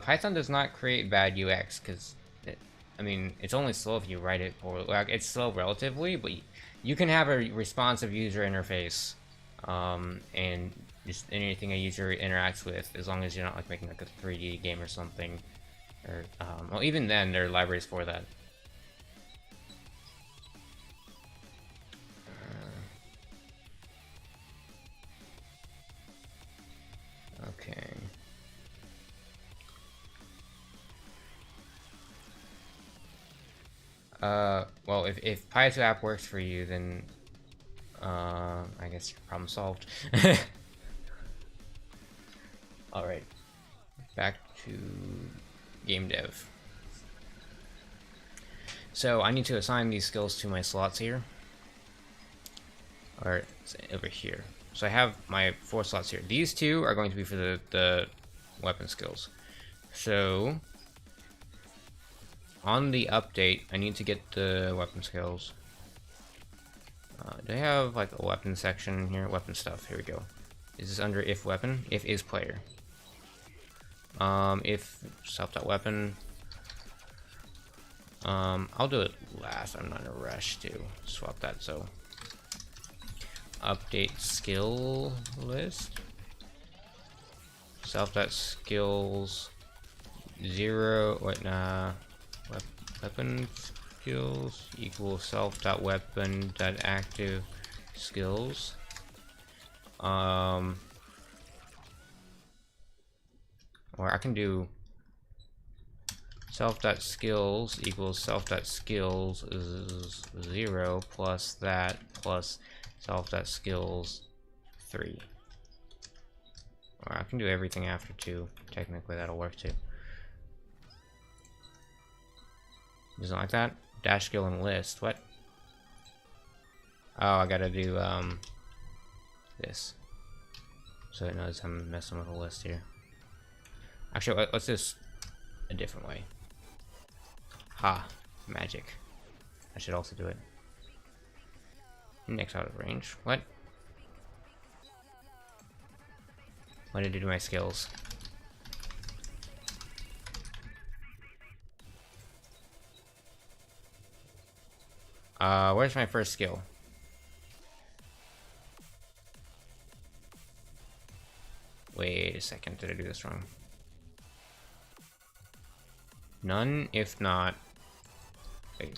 Python does not create bad UX because, I mean, it's only slow if you write it poorly. Like, it's slow relatively, but you can have a responsive user interface, and just anything a user interacts with, as long as you're not like making like a 3D game or something. Or, well, even then, there are libraries for that. Okay. Well, if Py2 app works for you, then, I guess your problem solved. Alright. Back to Gamedev. So, I need to assign these skills to my slots here. Or, over here. So I have my 4 slots here. These 2 are going to be for the weapon skills. So, on the update, I need to get the weapon skills. Do I have like a weapon section here? Weapon stuff. Here we go. Is this under if weapon? If is player. If self.weapon. I'll do it last. I'm not in a rush to swap that. So, update skill list. Self.skills 0. Wait, nah. Weapon skills equals self.weapon.active skills. Or I can do self.skills equals self.skills is 0 plus that plus self.skills 3. Or I can do everything after 2. Technically, that'll work too. Doesn't like that? Dash skill and list. What? Oh, I gotta do this, so it knows I'm messing with a list here. Actually, let's just a different way. Ha! Magic. I should also do it. Next out of range. What? What did it do to my skills? Where's my first skill? Wait a second, did I do this wrong? None, if not... Wait.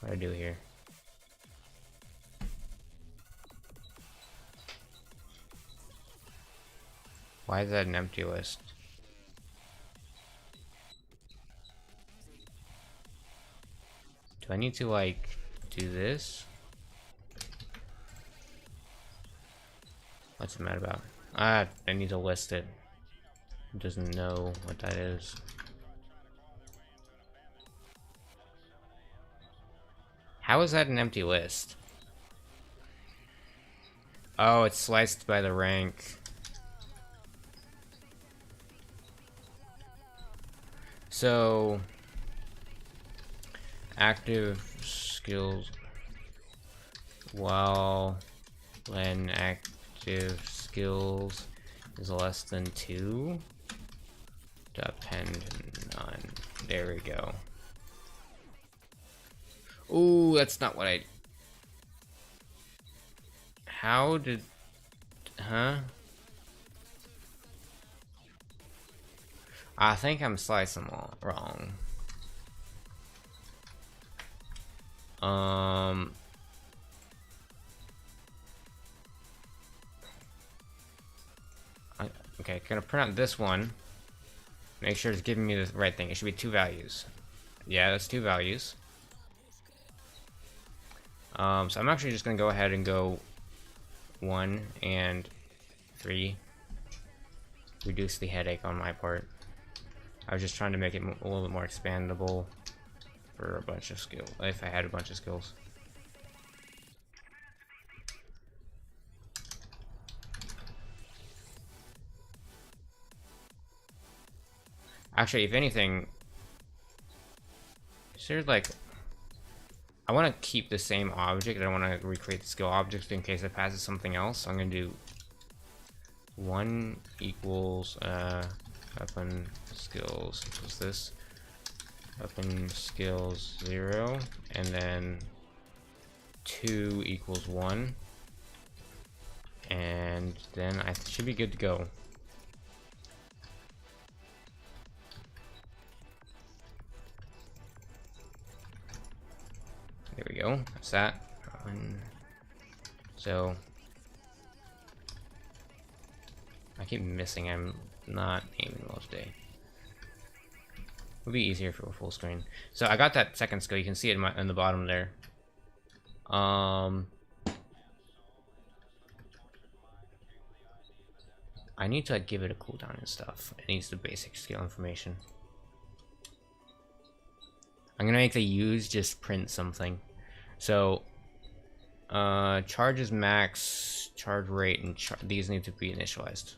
What do I do here? Why is that an empty list? I need to like do this? What's it mad about? I need to list it. It doesn't know what that is. How is that an empty list? Oh, it's sliced by the rank. So, active skills when active skills is less than 2, depend on. There we go. Ooh, that's not what I. How did. Huh? I think I'm slicing them all wrong. Okay, gonna print out this one. Make sure it's giving me the right thing. It should be 2 values. Yeah, that's 2 values. So I'm actually just gonna go ahead and go 1 and 3. Reduce the headache on my part. I was just trying to make it a little bit more expandable for a bunch of skills, if I had a bunch of skills. Actually, if anything, is there like, I want to keep the same object. I don't want to recreate the skill object in case it passes something else. So I'm going to do 1 equals weapon skills, which was this. Weapon skills 0, and then 2 equals 1. And then I should be good to go. There we go. That's that. So I keep missing. I'm not aiming all day. It'll be easier for a full screen. So I got that second skill. You can see it in the bottom there. I need to like give it a cooldown and stuff. It needs the basic skill information. I'm gonna make the use just print something. So charges max, charge rate, and these need to be initialized.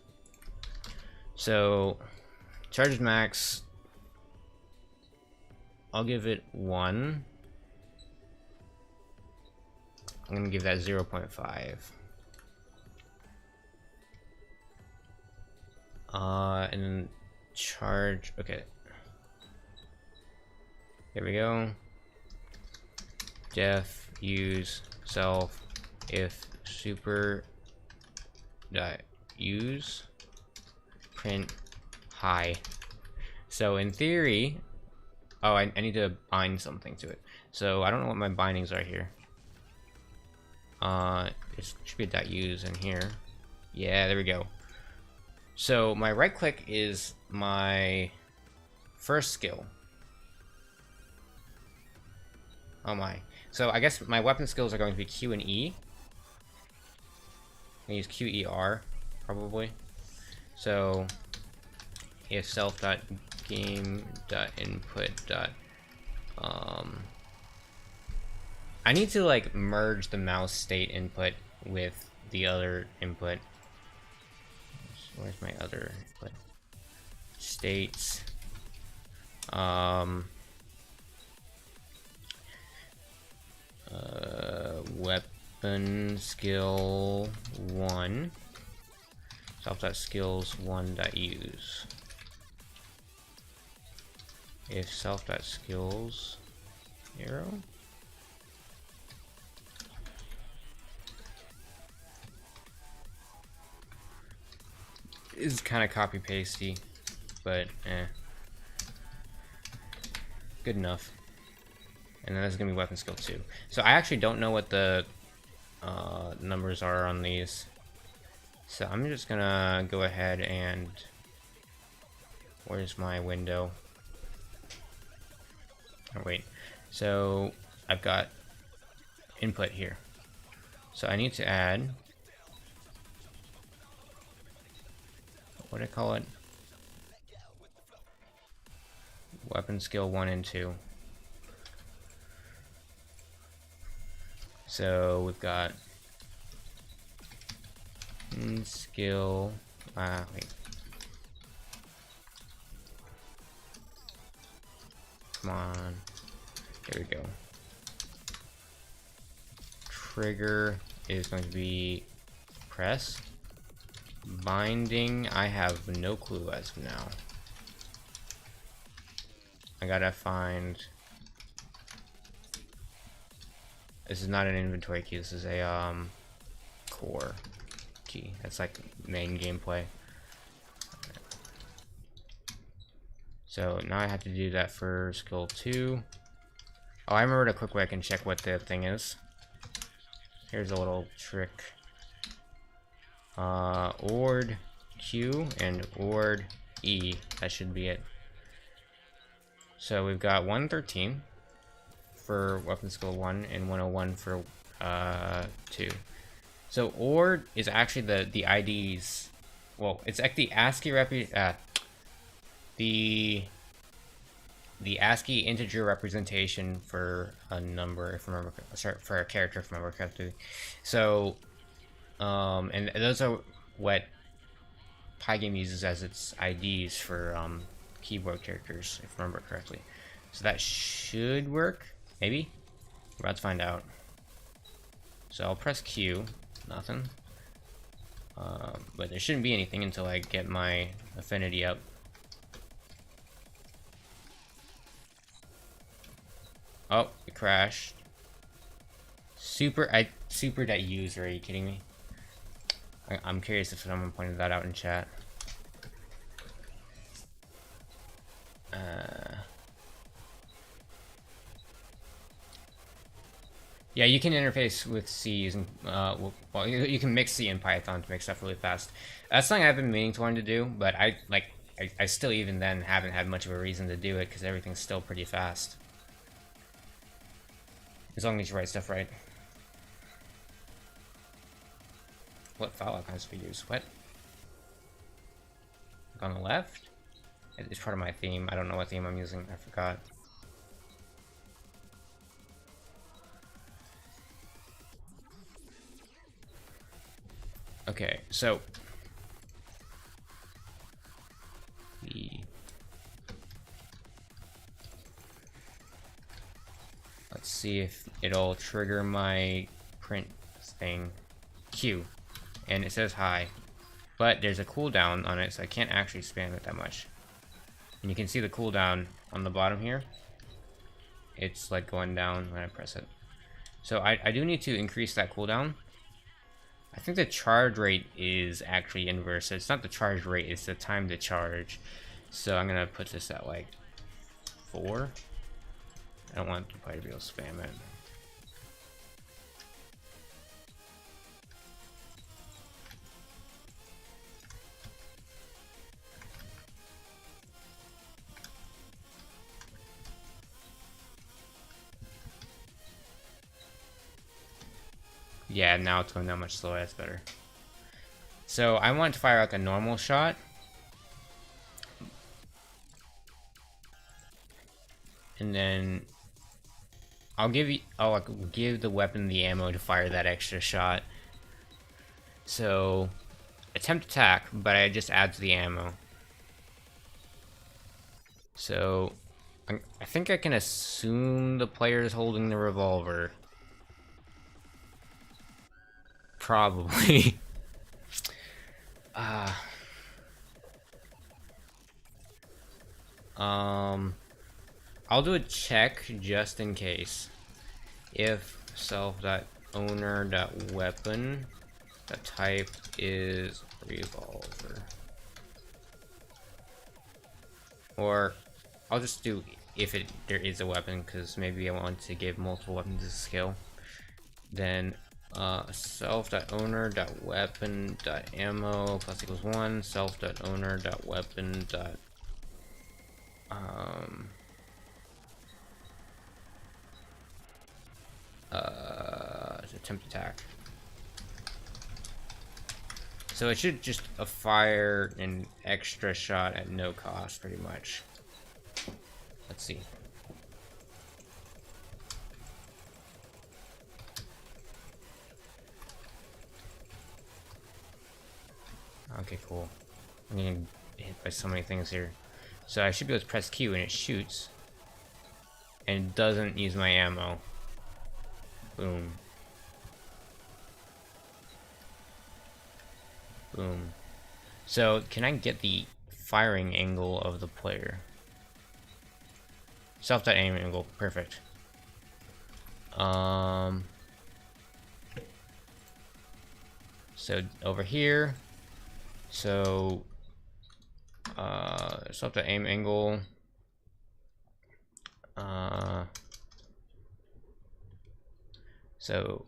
So charges max, I'll give it 1. I'm gonna give that 0.5. And then charge, okay. There we go. Def use self if super dot use print high. So in theory, oh, I need to bind something to it. So I don't know what my bindings are here. It should be a .use in here. Yeah, there we go. So my right click is my first skill. Oh my. So I guess my weapon skills are going to be Q and E. I use QER probably. So if self.game.input. I need to like merge the mouse state input with the other input. Where's my other input? States. Weapon skill 1. Self.skills 1.use. If self.skills 0. Is kind of copy pasty, but good enough. And then there's gonna be weapon skill 2. So I actually don't know what the numbers are on these. So I'm just gonna go ahead and, where's my window? Oh wait. So I've got input here. So I need to add, what do I call it? Weapon skill 1 and 2. So we've got skill, wait. Come on. There we go. Trigger is going to be press. Binding, I have no clue as of now. I gotta find... This is not an inventory key, this is a core key. That's like main gameplay. So now I have to do that for skill 2. Oh, I remembered a quick way I can check what the thing is. Here's a little trick. Ord Q and Ord E. That should be it. So we've got 113 for weapon skill 1 and 101 for 2. So Ord is actually the IDs. Well, it's like the ASCII the ASCII integer representation for a number, if I remember, sorry, for a character, if I remember correctly. So, and those are what Pygame uses as its IDs for keyboard characters, if I remember correctly. So that should work, maybe. We're about to find out. So I'll press Q, nothing. But there shouldn't be anything until I get my affinity up. Oh, it crashed. Super.user, are you kidding me? I'm curious if someone pointed that out in chat. Yeah, you can interface with C using, well, you can mix C and Python to make stuff really fast. That's something I've been meaning to learn to do, but I still even then haven't had much of a reason to do it because everything's still pretty fast. As long as you write stuff right. What file icons do we use? What? On the left? It's part of my theme. I don't know what theme I'm using. I forgot. Okay, so let's see if it'll trigger my print thing. Q. And it says hi. But there's a cooldown on it, so I can't actually spam it that much. And you can see the cooldown on the bottom here. It's like going down when I press it. So I do need to increase that cooldown. I think the charge rate is actually inverse. It's not the charge rate, it's the time to charge. So I'm gonna put this at like 4. I don't want the player to be able to spam it. Yeah, now it's going that much slower. That's better. So I want to fire like a normal shot. And then I'll give the weapon the ammo to fire that extra shot. So attempt attack, but I just add to the ammo. So I think I can assume the player is holding the revolver. Probably. I'll do a check just in case. If self.owner.weapon, the type is revolver. Or I'll just do if there is a weapon, because maybe I want to give multiple weapons a skill. Then self.owner.weapon.ammo plus equals 1, self.owner.weapon. attempt attack. So it should just fire an extra shot at no cost, pretty much. Let's see. Okay, cool. I'm getting hit by so many things here. So I should be able to press Q and it shoots. And it doesn't use my ammo. Boom. Boom. So, can I get the firing angle of the player? Self-aim angle. Perfect. So, over here. So, self-aim angle. So,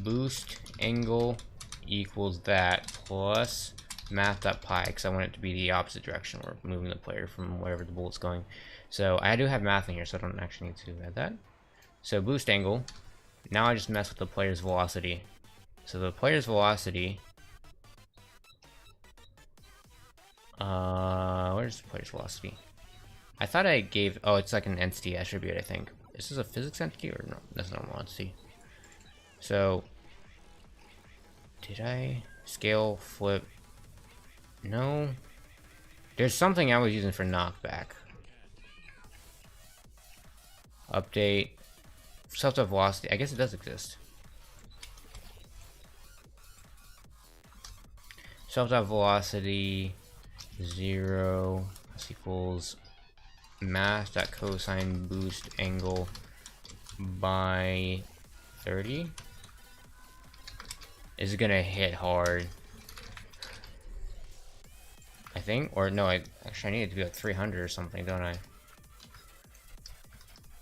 boost angle equals that plus math.py, because I want it to be the opposite direction. We're moving the player from wherever the bullet's going. So I do have math in here, so I don't actually need to add that. So boost angle. Now I just mess with the player's velocity. So the player's velocity. Where's the player's velocity? I thought I gave. Oh, it's like an entity attribute, I think. Is this a physics entity or no? That's not an entity. So. Did I scale flip? No. There's something I was using for knockback. Update. Self-velocity. I guess it does exist. Self-velocity 0 equals math.cosine boost angle by 30. Is gonna hit hard, I think, or no, actually I need it to be like 300 or something, don't I?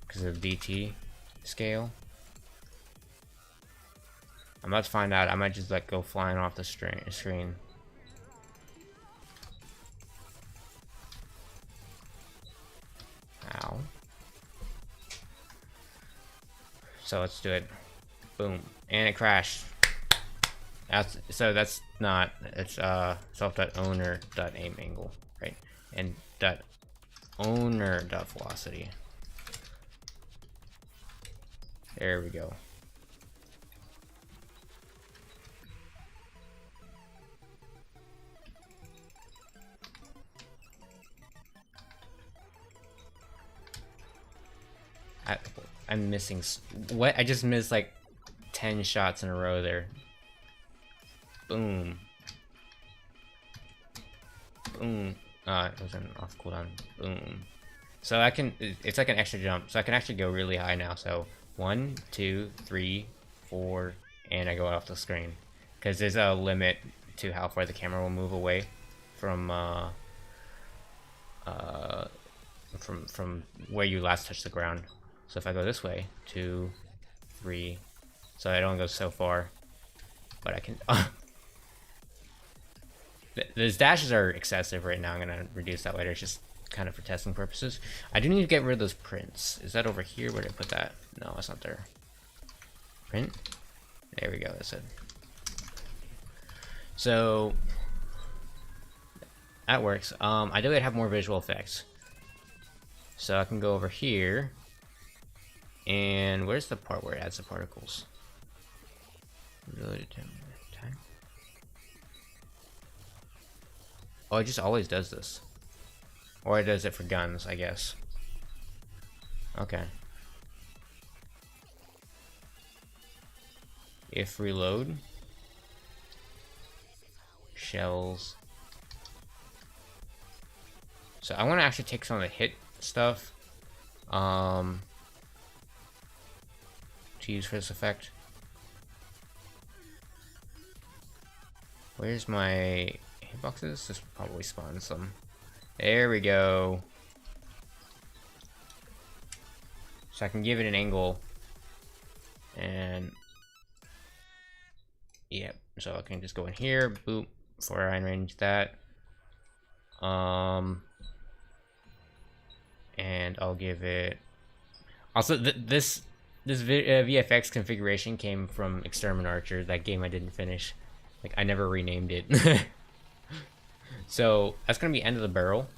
Because of DT scale. I'm about to find out. I might just like go flying off the screen. Ow. So let's do it. Boom, and it crashed. That's not, it's self.owner.aim angle, right? And .owner.velocity. There we go. I'm missing what? I just missed like 10 shots in a row there. Boom. Boom. It was an off cooldown. Boom. So I can, it's like an extra jump. So I can actually go really high now. So 1, 2, 3, 4, and I go off the screen. Because there's a limit to how far the camera will move away from where you last touched the ground. So if I go this way, 2, 3, so I don't go so far, but I can. Those dashes are excessive right now. I'm gonna reduce that later. It's just kind of for testing purposes. I do need to get rid of those prints. Is that over here? Where did I put that? No, it's not there. Print. There we go. That's it. So that works. I do have more visual effects. So I can go over here. And where's the part where it adds the particles? Reloaded time. Oh, it just always does this. Or it does it for guns, I guess. Okay. If reload. Shells. So I want to actually take some of the hit stuff. To use for this effect. Where's my hitboxes? This will probably spawn some. There we go. So I can give it an angle. And yep. So I can just go in here, boop, before I range that. And I'll give it. Also, this this VFX configuration came from Extermin Archer, that game I didn't finish. Like, I never renamed it. So, that's gonna be end of the barrel.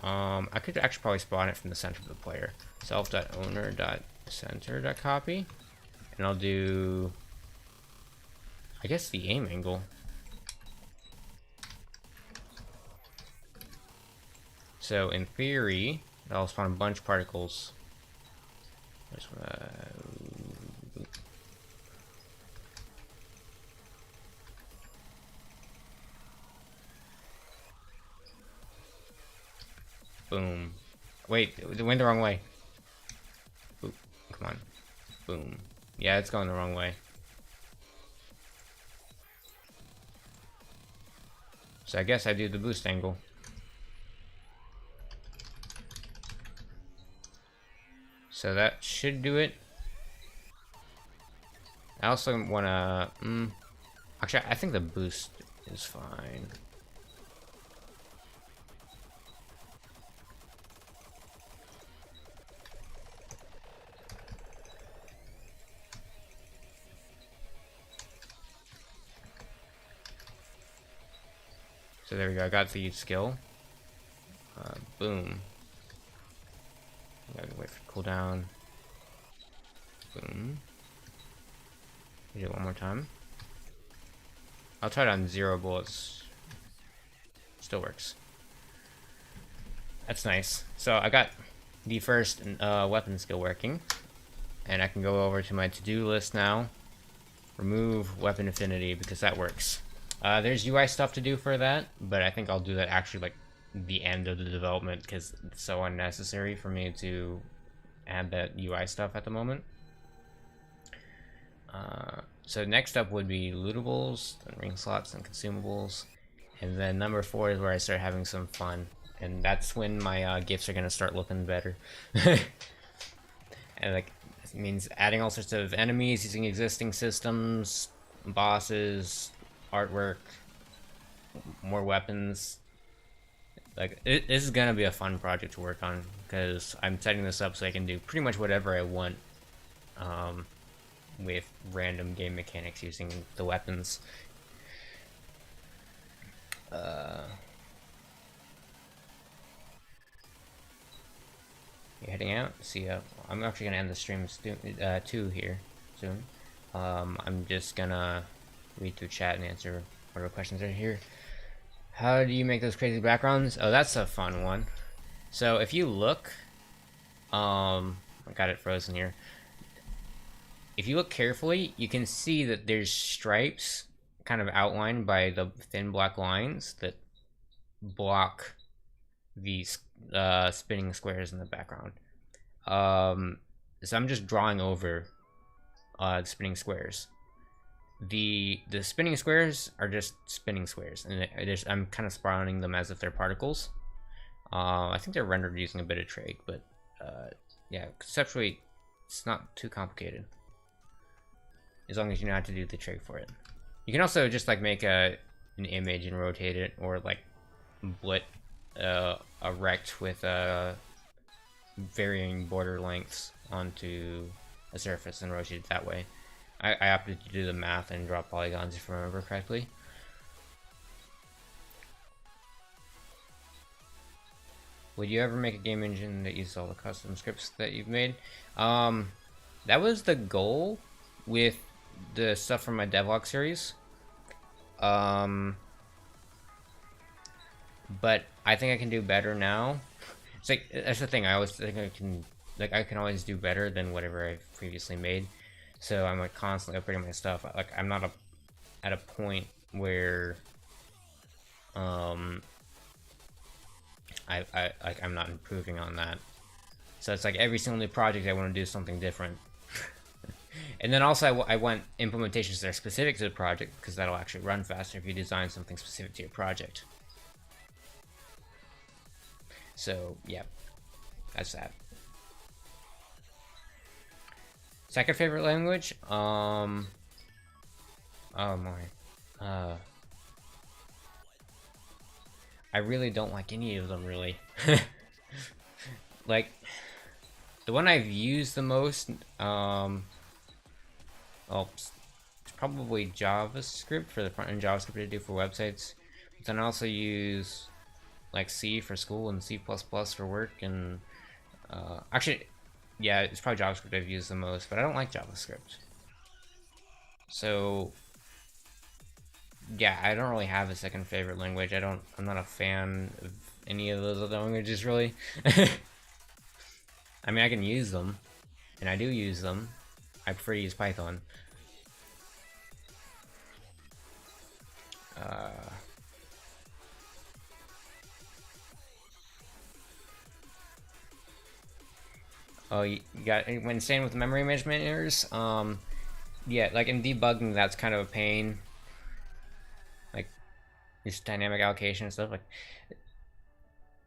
I could actually probably spawn it from the center of the player. Self.owner.center.copy. And I'll do, I guess, the aim angle. So, in theory, that'll spawn a bunch of particles. Boom. Wait, it went the wrong way. Boop. Come on. Boom. Yeah, it's going the wrong way. So I guess I do the boost angle. So that should do it. I also wanna... actually, I think the boost is fine. So there we go, I got the skill. Boom. Gotta wait for cooldown. Boom. Do it one more time. I'll try it on 0 bullets. Still works. That's nice. So I got the first weapon skill working. And I can go over to my to-do list now. Remove weapon affinity, because that works. There's UI stuff to do for that, but I think I'll do that actually like the end of the development, because it's so unnecessary for me to add that UI stuff at the moment. So next up would be lootables, then ring slots and consumables, and then number 4 is where I start having some fun, and that's when my gifts are gonna start looking better. And like, it means adding all sorts of enemies using existing systems, bosses, artwork, more weapons. Like, this is gonna be a fun project to work on, because I'm setting this up so I can do pretty much whatever I want with random game mechanics using the weapons. You're heading out? See ya. I'm actually gonna end the stream too here soon. I'm just gonna read through chat and answer whatever questions are here. How do you make those crazy backgrounds? Oh, that's a fun one. So if you look, I got it frozen here. If you look carefully, you can see that there's stripes kind of outlined by the thin black lines that block these spinning squares in the background. So I'm just drawing over the spinning squares. The spinning squares are just spinning squares, and I'm kind of spawning them as if they're particles. I think they're rendered using a bit of trig, but yeah, conceptually, it's not too complicated. As long as you know how to do the trig for it. You can also just like make an image and rotate it, or like blit a rect with varying border lengths onto a surface and rotate it that way. I opted to do the math and draw polygons if I remember correctly. Would you ever make a game engine that uses all the custom scripts that you've made? That was the goal with the stuff from my devlog series. But I think I can do better now. It's like, that's the thing, I always think I can always do better than whatever I've previously made. So I'm like constantly upgrading my stuff. Like, I'm not at a point where I'm not improving on that. So it's like every single new project I want to do something different. And then also I want implementations that are specific to the project, because that'll actually run faster if you design something specific to your project. So yeah, that's that. Second favorite language? Oh my. I really don't like any of them, really. Like, The one I've used the most, well, it's probably JavaScript for the front-end JavaScript to do for websites. But then I also use like C for school and C++ for work, and actually, yeah, it's probably JavaScript I've used the most, but I don't like JavaScript. So yeah, I don't really have a second favorite language. I'm not a fan of any of those other languages really. I mean, I can use them, and I do use them. I prefer to use Python. Oh, you got when staying with memory management errors. Yeah, like in debugging, that's kind of a pain. Like this dynamic allocation and stuff. Like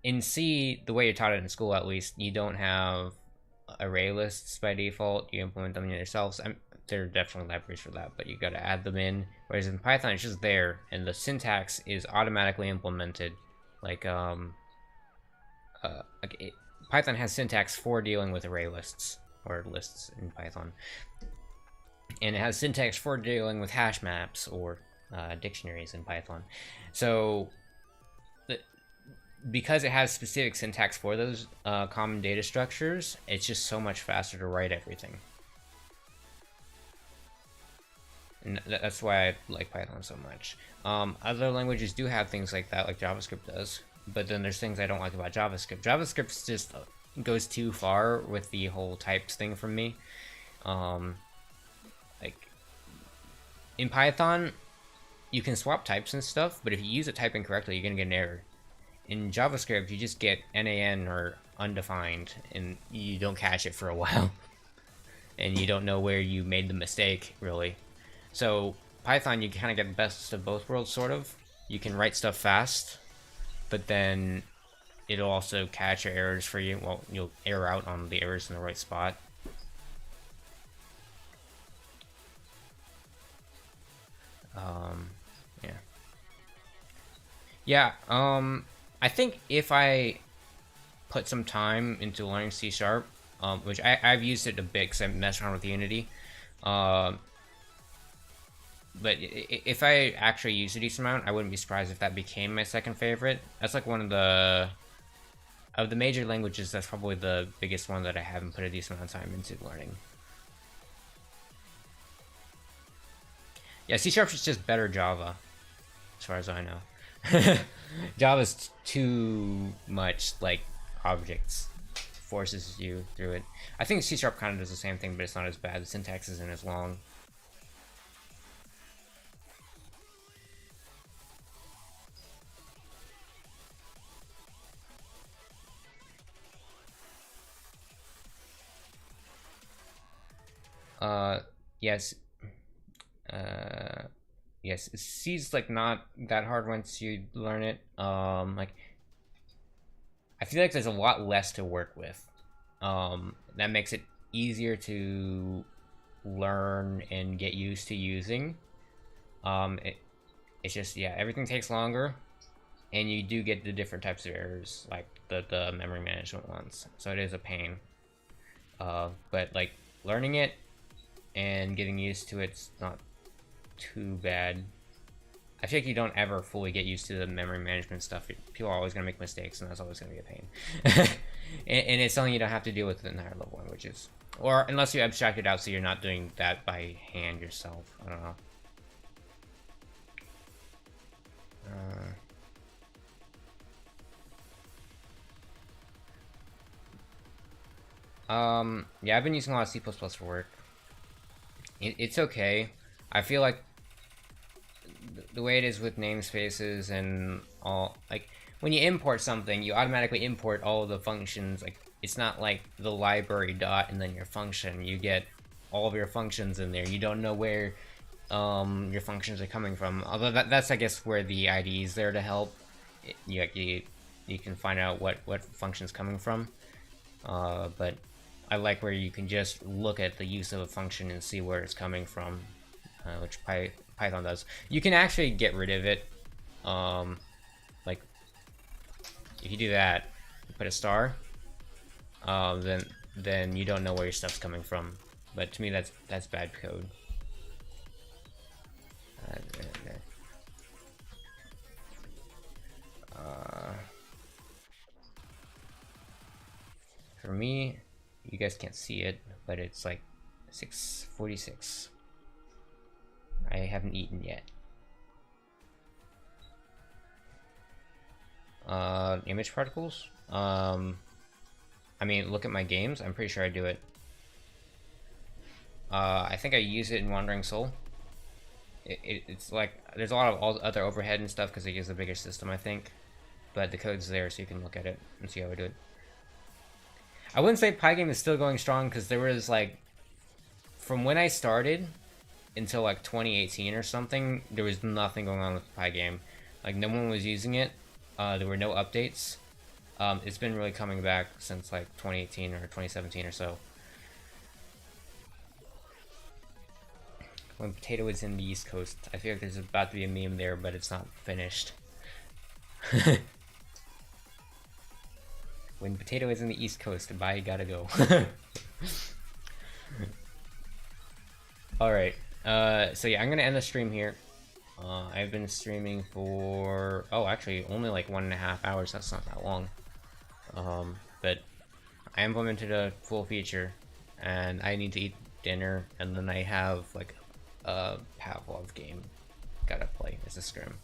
in C, the way you're taught it in school, at least, you don't have array lists by default. You implement them yourselves. There are definitely libraries for that, but you got to add them in. Whereas in Python, it's just there, and the syntax is automatically implemented. Like Python has syntax for dealing with array lists, or lists in Python, and it has syntax for dealing with hash maps or dictionaries in Python. So because it has specific syntax for those common data structures, it's just so much faster to write everything. And that's why I like Python so much. Other languages do have things like that, like JavaScript does. But then there's things I don't like about JavaScript. JavaScript just goes too far with the whole types thing for me. Like in Python, you can swap types and stuff, but if you use a type incorrectly, you're gonna get an error. In JavaScript, you just get NaN or undefined, and you don't catch it for a while, and you don't know where you made the mistake, really. So Python, you kind of get the best of both worlds, sort of. You can write stuff fast, but then it'll also catch your errors for you. Well, you'll error out on the errors in the right spot. Yeah. I think if I put some time into learning C#, which I've used it a bit because I messed around with Unity, but if I actually use a decent amount, I wouldn't be surprised if that became my second favorite. That's like one of the major languages, that's probably the biggest one that I haven't put a decent amount of time into learning. Yeah, C# is just better Java, as far as I know. Java's too much like objects, forces you through it. I think C# kind of does the same thing, but it's not as bad. The syntax isn't as long. Yes. Yes, C's like not that hard once you learn it. Like I feel like there's a lot less to work with. That makes it easier to learn and get used to using. It's just, yeah, everything takes longer, and you do get the different types of errors, like the memory management ones. So it is a pain. But like learning it and getting used to it's not too bad. I feel like you don't ever fully get used to the memory management stuff. People are always going to make mistakes, and that's always going to be a pain. and it's something you don't have to deal with in higher level languages. Or unless you abstract it out so you're not doing that by hand yourself. I don't know. Yeah, I've been using a lot of C++ for work. It's okay. I feel like the way it is with namespaces and all, like when you import something, you automatically import all of the functions. Like it's not like the library dot and then your function. You get all of your functions in there. You don't know where your functions are coming from. Although that's I guess where the IDE is there to help. You can find out what function's coming from. But I like where you can just look at the use of a function and see where it's coming from, which Python does. You can actually get rid of it. Like if you do that, you put a star, then then you don't know where your stuff's coming from. But to me, that's bad code. For me, you guys can't see it, but it's like 6:46. I haven't eaten yet. Image particles? I mean, look at my games. I'm pretty sure I do it. I think I use it in Wandering Soul. It's like, there's a lot of other overhead and stuff because I use a bigger system, I think. But the code's there so you can look at it and see how I do it. I wouldn't say Pygame is still going strong because there was like, from when I started until like 2018 or something, there was nothing going on with Pygame. Like, no one was using it. There were no updates. It's been really coming back since like 2018 or 2017 or so. When Potato is in the East Coast, I feel like there's about to be a meme there, but it's not finished. When Potato is in the East Coast, bye, gotta go. Alright, so yeah, I'm gonna end the stream here. I've been streaming for, oh, actually, only like 1.5 hours, that's not that long. But I implemented a full feature, and I need to eat dinner, and then I have like a Pavlov game gotta play as a scrim.